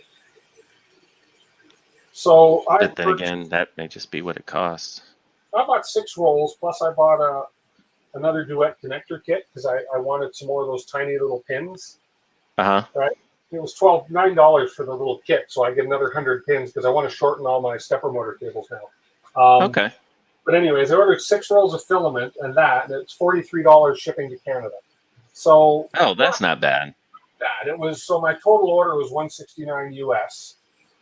So but then again, that may just be what it costs. I bought 6 rolls, plus I bought another DWIT connector kit because I wanted some more of those tiny little pins. Right? It was $9 for the little kit, so I get another 100 pins because I want to shorten all my stepper motor cables now. Okay. But anyways, I ordered 6 rolls of filament and it's $43 shipping to Canada. So that's not bad. It was my total order was $169 US.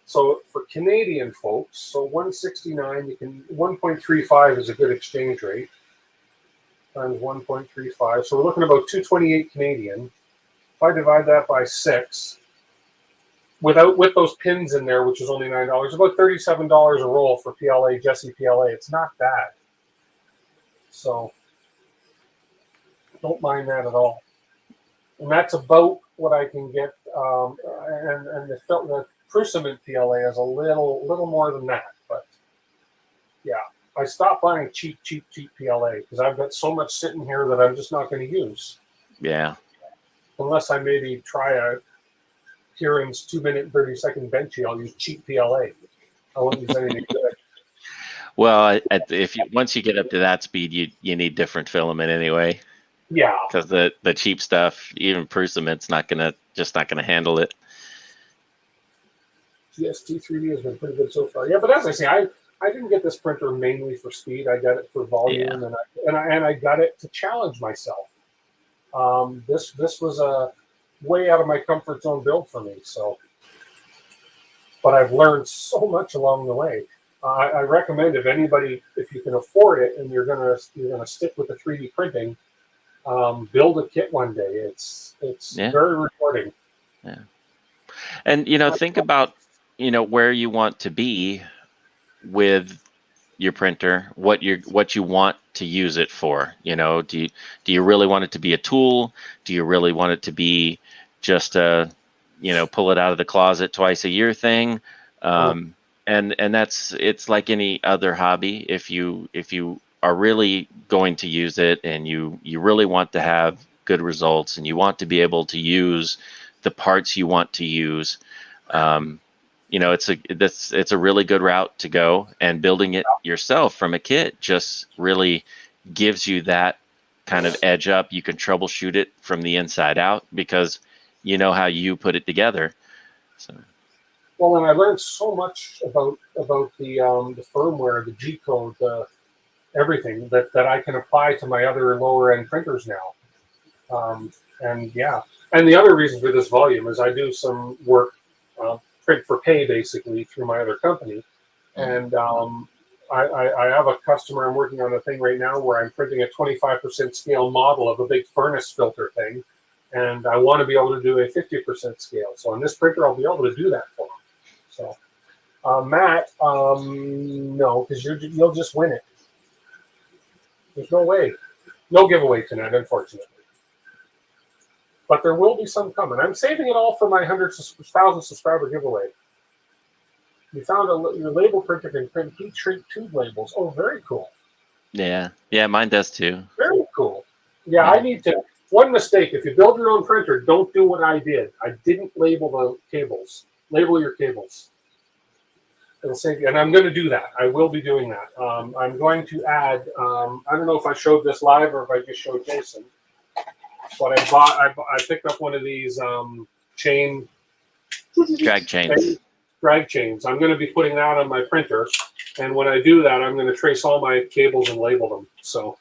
So for Canadian folks, so 169, you can 1.35 is a good exchange rate times 1.35. So we're looking at about 228 Canadian. If I divide that by 6, with those pins in there, which is only $9, about $37 a roll for PLA, Jesse PLA. It's not bad. So don't mind that at all. And that's about what I can get. And the Prusament PLA is a little more than that. But yeah, I stopped buying cheap PLA because I've got so much sitting here that I'm just not going to use. Yeah. Unless I maybe try a Kieran's 2-minute and 30-second benchy, I'll use cheap PLA. I won't use anything good. Well, once you get up to that speed, you need different filament anyway. Yeah. Because the cheap stuff, even Prusament's not gonna handle it. GST 3D has been pretty good so far. Yeah, but as I say, I didn't get this printer mainly for speed. I got it for volume, and I got it to challenge myself. This was a way out of my comfort zone build for me. So, but I've learned so much along the way. I recommend if you can afford it and you're gonna stick with the 3D printing, build a kit one day. It's very rewarding. Yeah. And think about where you want to be with your printer, what you want to use it for. Do you really want it to be a tool? Do you really want it to be just a pull it out of the closet twice a year thing? And it's like any other hobby. If you are really going to use it and you really want to have good results and you want to be able to use the parts you want to use, it's a really good route to go, and building it yourself from a kit just really gives you that kind of edge up. You can troubleshoot it from the inside out because you know how you put it together. So. Well, and I learned so much about the firmware, the G code, everything that I can apply to my other lower end printers now. And the other reason for this volume is I do some work, print for pay basically through my other company, and I have a customer. I'm working on a thing right now where I'm printing a 25% scale model of a big furnace filter thing, and I want to be able to do a 50% scale. So on this printer, I'll be able to do that for them. So Matt, no, because you'll just win it. There's no way, no giveaway tonight, unfortunately. But there will be some coming. I'm saving it all for my 100,000 subscriber giveaway. You found your label printer can print heat shrink tube labels. Oh, very cool. Yeah, yeah, mine does too. Very cool. Yeah, I need to. One mistake: if you build your own printer, don't do what I did. I didn't label the cables. Label your cables. It'll save you. And I'm going to do that. I will be doing that. I'm going to add. I don't know if I showed this live or if I just showed Jason. But I picked up one of these chain Drag chains. Drag chains. I'm going to be putting that on my printer, and when I do that, I'm going to trace all my cables and label them. So,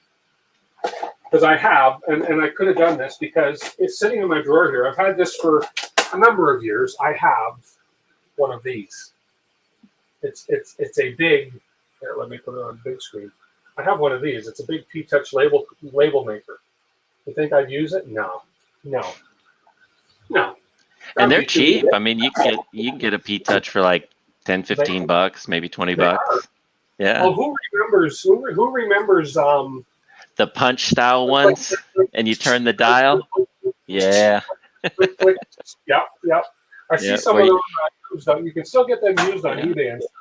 because I have, and I could have done this because it's sitting in my drawer here. I've had this for a number of years. I have one of these. It's a big. Here, let me put it on big screen. I have one of these. It's a big P-Touch label maker. You think I'd use it? No. And they're cheap. I mean, you can get a P-Touch for like 10, 15 bucks, maybe 20 bucks. Yeah. Oh, who remembers the punch style ones, and you turn the dial? Yeah. Yep. I see some of those used on. You can still get them used on eBay and stuff.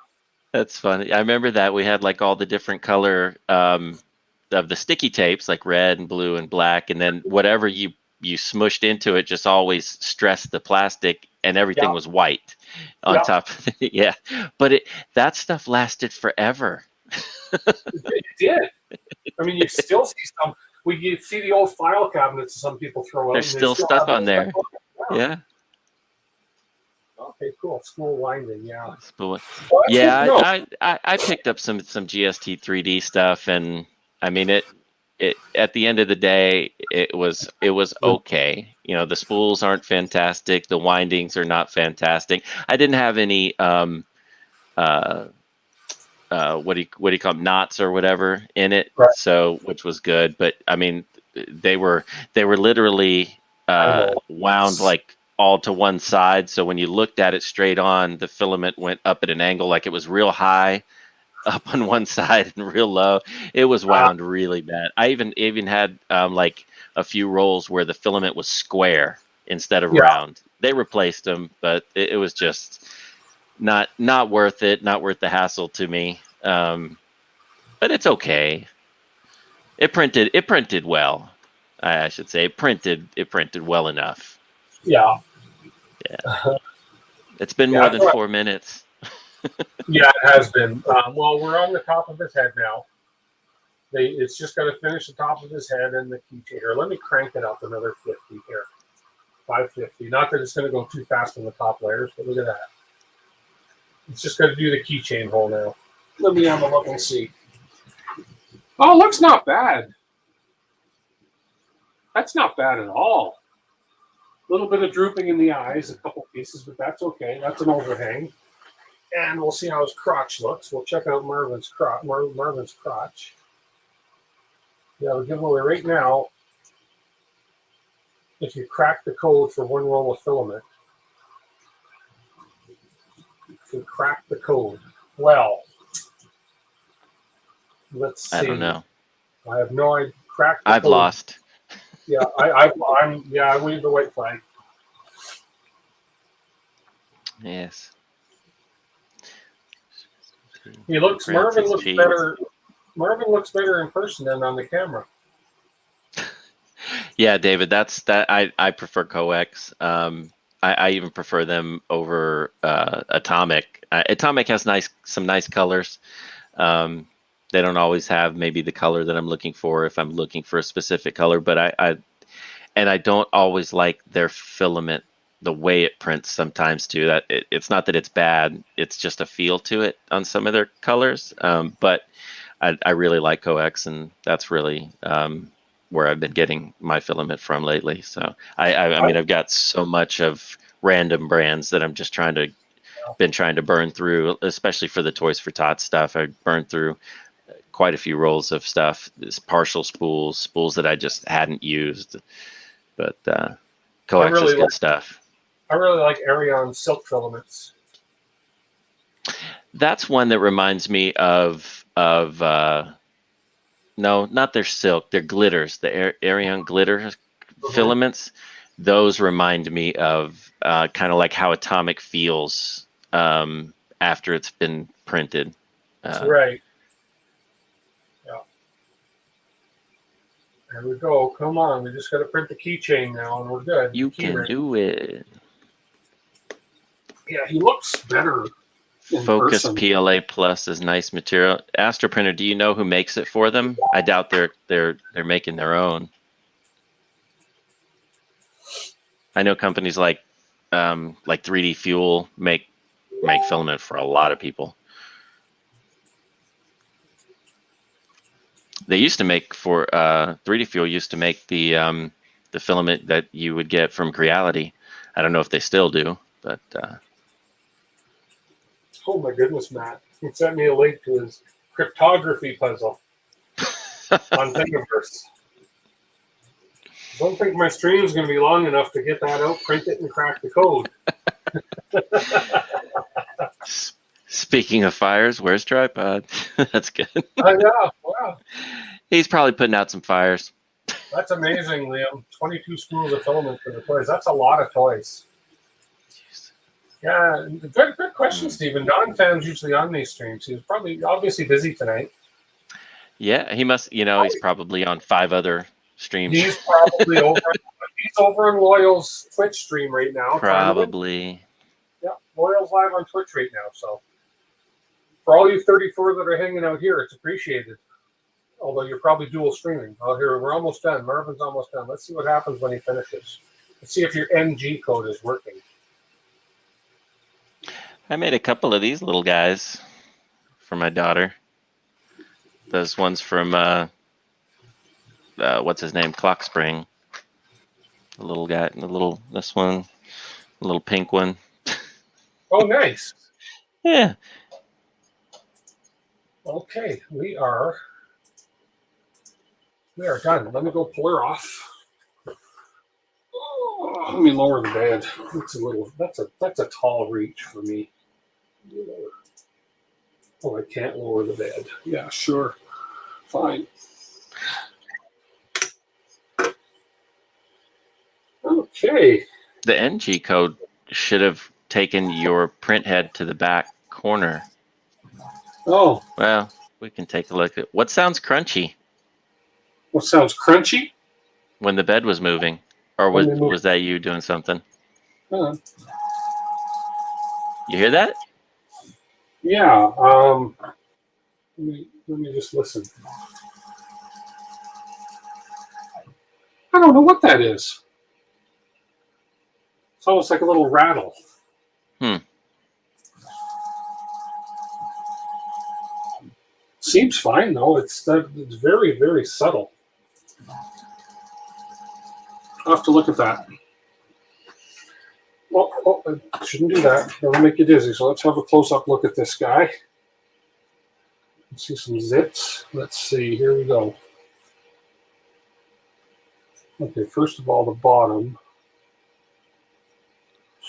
That's funny. I remember that we had like all the different color of the sticky tapes, like red and blue and black, and then whatever you smushed into it just always stressed the plastic, and everything was white on top of it. Yeah, but that stuff lasted forever. It did. I mean, you still see some. You see the old file cabinets some people throw out. There's still stuff on there. Yeah. Okay, cool. School winding, yeah. I picked up some GST 3D stuff, and I mean it at the end of the day it was okay. You know, the spools aren't fantastic, the windings are not fantastic. I didn't have any what do you call them, knots or whatever in it, right. So which was good, but I mean they were literally wound like all to one side, so when you looked at it straight on, the filament went up at an angle, like it was real high up on one side and real low. It was wound really bad. I even had like a few rolls where the filament was square instead of round. They replaced them, but it was just not worth it, not worth the hassle to me. But it's okay. It printed well. I should say it printed well enough. Yeah. It's been more than 4 minutes. Yeah, it has been. Well, we're on the top of his head now. It's just going to finish the top of his head and the keychain. Here, let me crank it up another 50 here. 550. Not that it's going to go too fast on the top layers, but look at that. It's just going to do the keychain hole now. Let me have a look and see. Oh, looks not bad. That's not bad at all. A little bit of drooping in the eyes, a couple pieces, but that's okay. That's an overhang. And we'll see how his crotch looks. We'll check out Marvin's crotch. Yeah, we'll give away right now. If you crack the code for one roll of filament, if you crack the code, well, let's see. I don't know. I have no idea. I've lost. Yeah, I waved the white flag. Yes. Marvin looks better. Marvin looks better in person than on the camera. Yeah, David, I prefer coax. I even prefer them over Atomic. Atomic has some nice colors. They don't always have maybe the color that I'm looking for if I'm looking for a specific color, but I don't always like their filament, the way it prints sometimes too. That it's not that it's bad, it's just a feel to it on some of their colors. But I really like coax, and that's really where I've been getting my filament from lately. So I mean, I've got so much of random brands that I'm just been trying to burn through, especially for the Toys for Tots stuff. I burned through quite a few rolls of stuff, partial spools that I just hadn't used, but coax is good stuff. I really like ERYONE silk filaments. That's one that reminds me of no, not their silk, their glitters, the ERYONE glitter filaments. Those remind me of kind of like how Atomic feels after it's been printed. Right. Yeah. There we go. Come on. We just got to print the keychain now, and we're good. You can do it. Yeah, he looks better in Focus person. PLA Plus is nice material. Astro Printer, do you know who makes it for them? I doubt they're making their own. I know companies like 3D Fuel make filament for a lot of people. They used to make for 3D Fuel used to make the filament that you would get from Creality. I don't know if they still do, but oh my goodness, Matt! He sent me a link to his cryptography puzzle on Thingiverse. I don't think my stream is going to be long enough to get that out, print it, and crack the code. Speaking of fires, where's Tripod? That's good. I know. Wow. He's probably putting out some fires. That's amazing, Liam. 22 spools of filament for the toys. That's a lot of toys. Yeah, good question, Stephen. Don-fan's usually on these streams. He was probably obviously busy tonight. Yeah, he must. He's probably on 5 other streams. He's probably over. He's over in Loyal's Twitch stream right now. Probably. Yeah, Loyal's live on Twitch right now. So for all you 34 that are hanging out here, it's appreciated. Although you're probably dual streaming. Oh, here we're almost done. Marvin's almost done. Let's see what happens when he finishes. Let's see if your NG code is working. I made a couple of these little guys for my daughter. Those ones from what's his name? Clock Spring. The little guy, this one, the little pink one. Oh, nice. Yeah. Okay, we are done. Let me go pull her off. Oh, let me lower the bed. That's a tall reach for me. Oh, I can't lower the bed. Yeah, sure. Fine. Okay. The NG code should have taken your print head to the back corner. Oh. Well, we can take a look at what sounds crunchy. What sounds crunchy? When the bed was moving. Or was that you doing something? You hear that? Yeah. Let me just listen. I don't know what that is. It's almost like a little rattle. Seems fine though. It's very, very subtle. I'll have to look at that. Oh, I shouldn't do that. That'll make you dizzy. So let's have a close-up look at this guy. Let's see some zits. Let's see. Here we go. Okay, first of all, the bottom.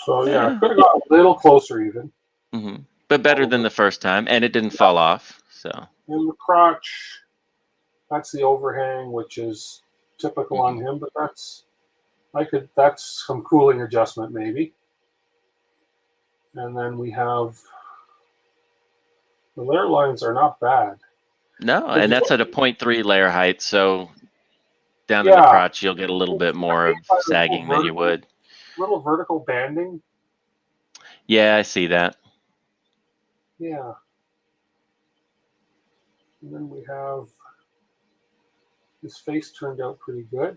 So yeah, I could have got a little closer even. Mm-hmm. But better than the first time, and it didn't fall off. So. And the crotch, that's the overhang, which is typical on him, but that's some cooling adjustment maybe. And then we have the layer lines are not bad. No, and that's at a 0.3 layer height, so down in the crotch you'll get a little bit more of sagging than you would. Little vertical banding. Yeah, I see that. Yeah. And then we have his face turned out pretty good.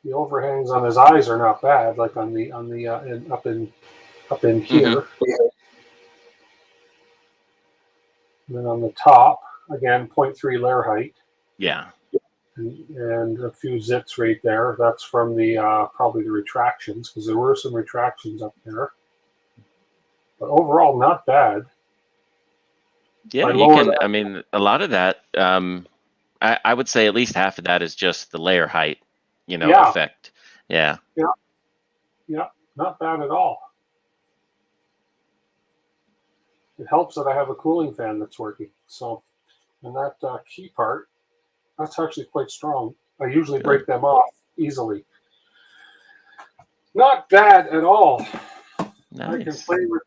The overhangs on his eyes are not bad, like up in here. And then on the top, again, 0.3 layer height. Yeah. And a few zits right there. That's from the probably the retractions, because there were some retractions up there. But overall, not bad. Yeah, you can. I mean, a lot of that. I would say at least half of that is just the layer height, effect. Yeah. Yeah, not bad at all. It helps that I have a cooling fan that's working. So, and that key part, that's actually quite strong. I usually break them off easily. Not bad at all. I can Nice. play with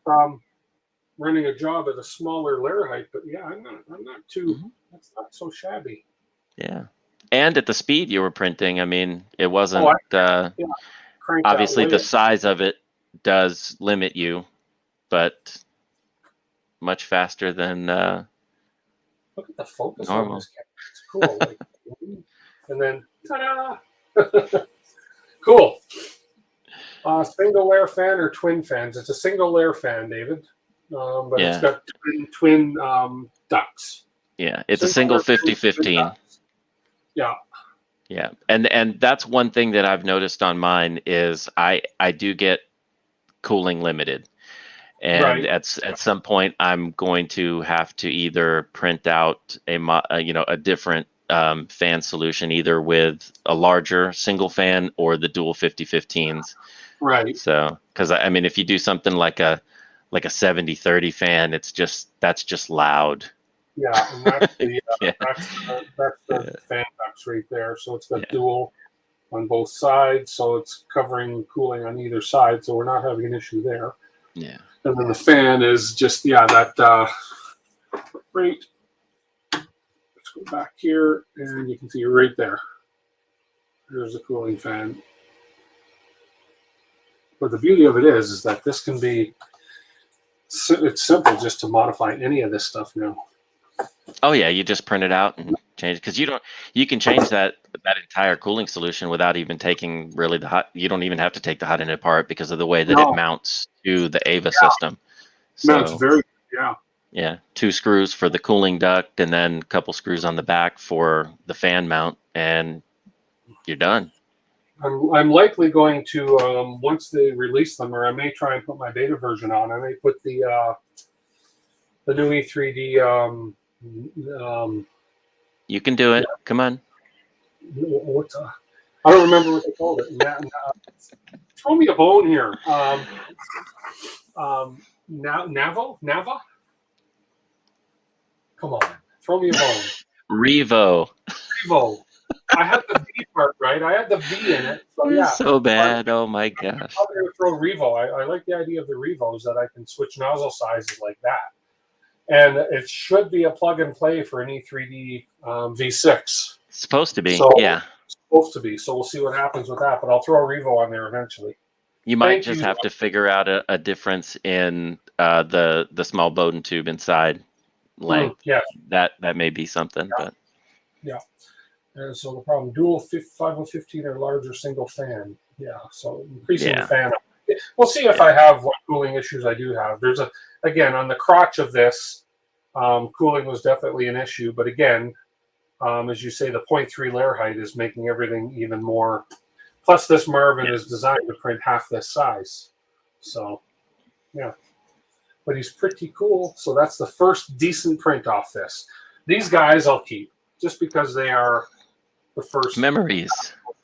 running a job at a smaller layer height, but yeah, I'm not too. That's not so shabby. Yeah. And at the speed you were printing, I mean, it wasn't Crank that obviously way the up. size of it does limit you, but much faster than Look at the focus normal. on this camera. It's cool. Like, and then ta-da! Cool. Single layer fan or twin fans? It's a single layer fan, David, but it's got twin ducts. Yeah, it's a single 50-15. Yeah. Yeah, and that's one thing that I've noticed on mine is I do get cooling limited, and at some point I'm going to have to either print out a different fan solution, either with a larger single fan or the dual 50-15s. Right. So, because I mean, if you do something like a 70-30 fan, that's just loud. Yeah, and that's the that's the fan ducts right there. So it's got dual on both sides, so it's covering cooling on either side. So we're not having an issue there. Yeah. And then the fan is just that right. Let's go back here, and you can see right there. There's the cooling fan. But the beauty of it is that this can be. It's simple just to modify any of this stuff now. Oh yeah, you just print it out and change, because you can change that entire cooling solution without even taking really you don't even have to take the hot end apart because of the way that it mounts to the AVA system. So it's very yeah, 2 screws for the cooling duct and then a couple screws on the back for the fan mount, and you're done. I'm likely going to once they release them, or I may try and put my beta version on. I may put the new E3D. You can do it. Come on. I don't remember what they called it. Throw me a bone here. Nava? Come on. Throw me a bone. Revo. I had the V part, right? I had the V in it. So yeah. So bad. Oh my gosh. I'm going to throw Revo. I like the idea of the Revos, that I can switch nozzle sizes like that. And it should be a plug and play for an E3D V6. It's supposed to be, yeah. It's supposed to be. So we'll see what happens with that. But I'll throw a Revo on there eventually. You might just have to figure out a difference in the small Bowden tube inside length. Yeah. That may be something. But yeah. And so the problem, dual 5015 or larger single fan. Yeah. So increasing the fan. We'll see if I have what cooling issues I do have. There's again, on the crotch of this, cooling was definitely an issue. But again, as you say, the 0.3 layer height is making everything even more. Plus, this Marvin is designed to print half this size. So, yeah. But he's pretty cool. So that's the first decent print off this. These guys I'll keep just because they are the first memories.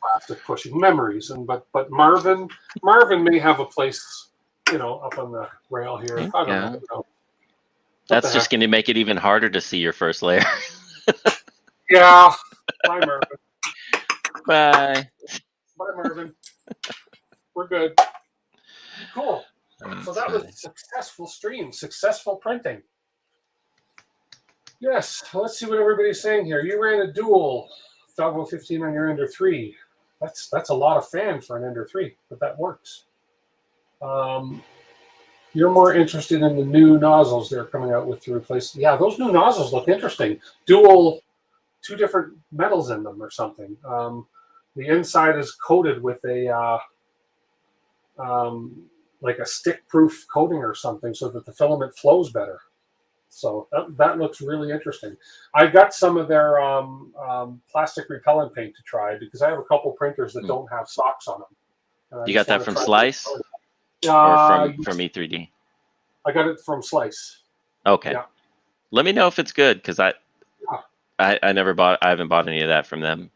Plastic pushing memories. But Marvin may have a place, up on the rail here. I don't know. That's just going to make it even harder to see your first layer. Yeah. Bye, Marvin. Bye. Bye, Marvin. We're good. Cool. So that was a successful stream, successful printing. Yes. Let's see what everybody's saying here. You ran a dual 5015 on your Ender 3. That's a lot of fan for an Ender 3, but that works. You're more interested in the new nozzles they're coming out with to replace. Yeah, those new nozzles look interesting. Dual, 2 different metals in them or something. The inside is coated with a like a stick-proof coating or something, so that the filament flows better. So that looks really interesting. I got some of their plastic repellent paint to try because I have a couple printers that don't have socks on them. You got that from Slice? Or from E3D? I got it from Slice. Okay. Yeah. Let me know if it's good, because I haven't bought any of that from them.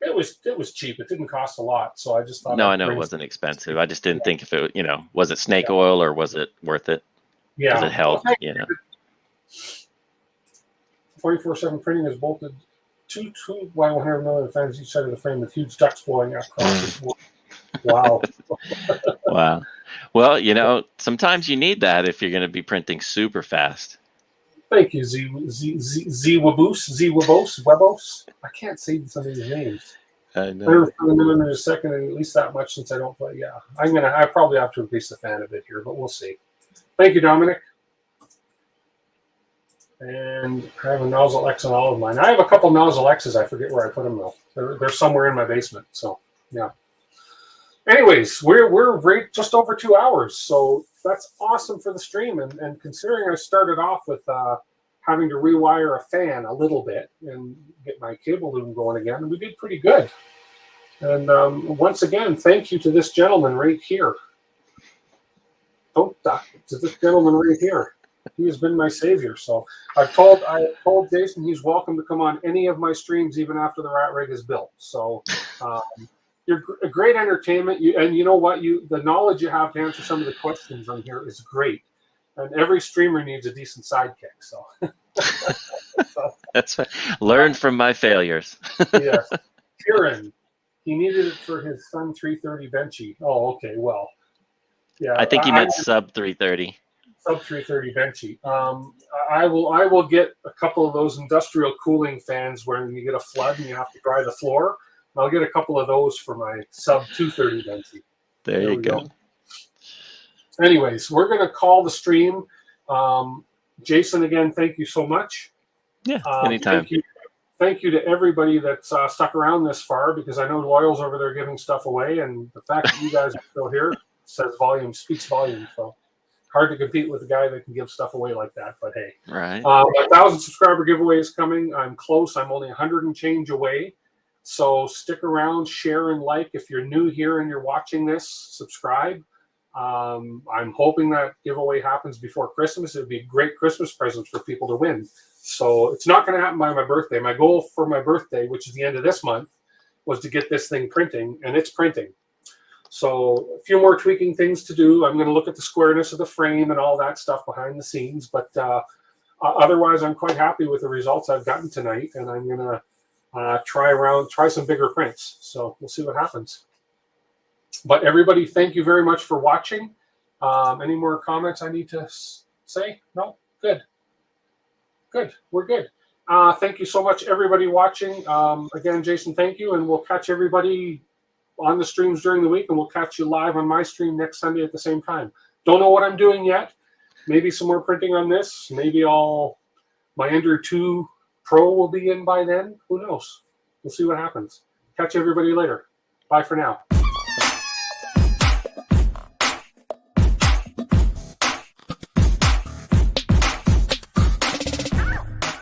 It was cheap. It didn't cost a lot, so I just thought. No, I know it wasn't expensive. I just didn't think if it, was it snake oil or was it worth it? Yeah. Does it help? 24/7 printing is bolted 2 by 100 millimeter fans each side of the frame with huge ducts blowing out across. Wow. Wow. Well, you know, sometimes you need that if you're going to be printing super fast. Thank you, Webos. I can't say some of these names. I I'm know. going to put them in a second, and at least that much since I don't play. Yeah, I probably have to increase the fan a bit here, but we'll see. Thank you, Dominic. And I have a Nozzle X on all of mine. I have a couple Nozzle X's. I forget where I put them though. They're somewhere in my basement. So yeah. Anyways, we're right just over 2 hours, so that's awesome for the stream. And considering I started off with having to rewire a fan a little bit and get my cable loom going again, we did pretty good. And once again, thank you to this gentleman right here. Don't duck to this gentleman right here. He has been my savior. So I told Jason he's welcome to come on any of my streams, even after the RatRig is built. So. You're a great entertainment, and you know what? The knowledge you have to answer some of the questions on here is great. And every streamer needs a decent sidekick. So, That's right. Learn from my failures. Yes, Kieran, he needed it for his son 330 Benchy. Oh, okay, well, yeah. I think he meant sub 330. Sub 330 Benchy. I will get a couple of those industrial cooling fans where you get a flood and you have to dry the floor. I'll get a couple of those for my sub 230 Benchy. There you go. Anyways, we're going to call the stream. Jason, again, thank you so much. Yeah, anytime. Thank you to everybody that's stuck around this far, because I know Loyal's over there giving stuff away, and the fact that you guys are still here speaks volume. So hard to compete with a guy that can give stuff away like that, but hey. Right. 1,000 subscriber giveaway is coming. I'm close. I'm only 100 and change away. So stick around, share and like. If you're new here and you're watching this, subscribe. I'm hoping that giveaway happens before Christmas. It would be great Christmas presents for people to win. So it's not going to happen by my birthday. My goal for my birthday, which is the end of this month, was to get this thing printing, and it's printing. So a few more tweaking things to do. I'm going to look at the squareness of the frame and all that stuff behind the scenes. But otherwise, I'm quite happy with the results I've gotten tonight, and I'm going to try some bigger prints. So we'll see what happens. But everybody, thank you very much for watching. Any more comments I need to say? No? Good. Good. We're good. Thank you so much, everybody watching. Again, Jason, thank you. And we'll catch everybody on the streams during the week, and we'll catch you live on my stream next Sunday at the same time. Don't know what I'm doing yet. Maybe some more printing on this. Maybe my Ender 2 Pro will be in by then. Who knows? We'll see what happens. Catch everybody later. Bye for now.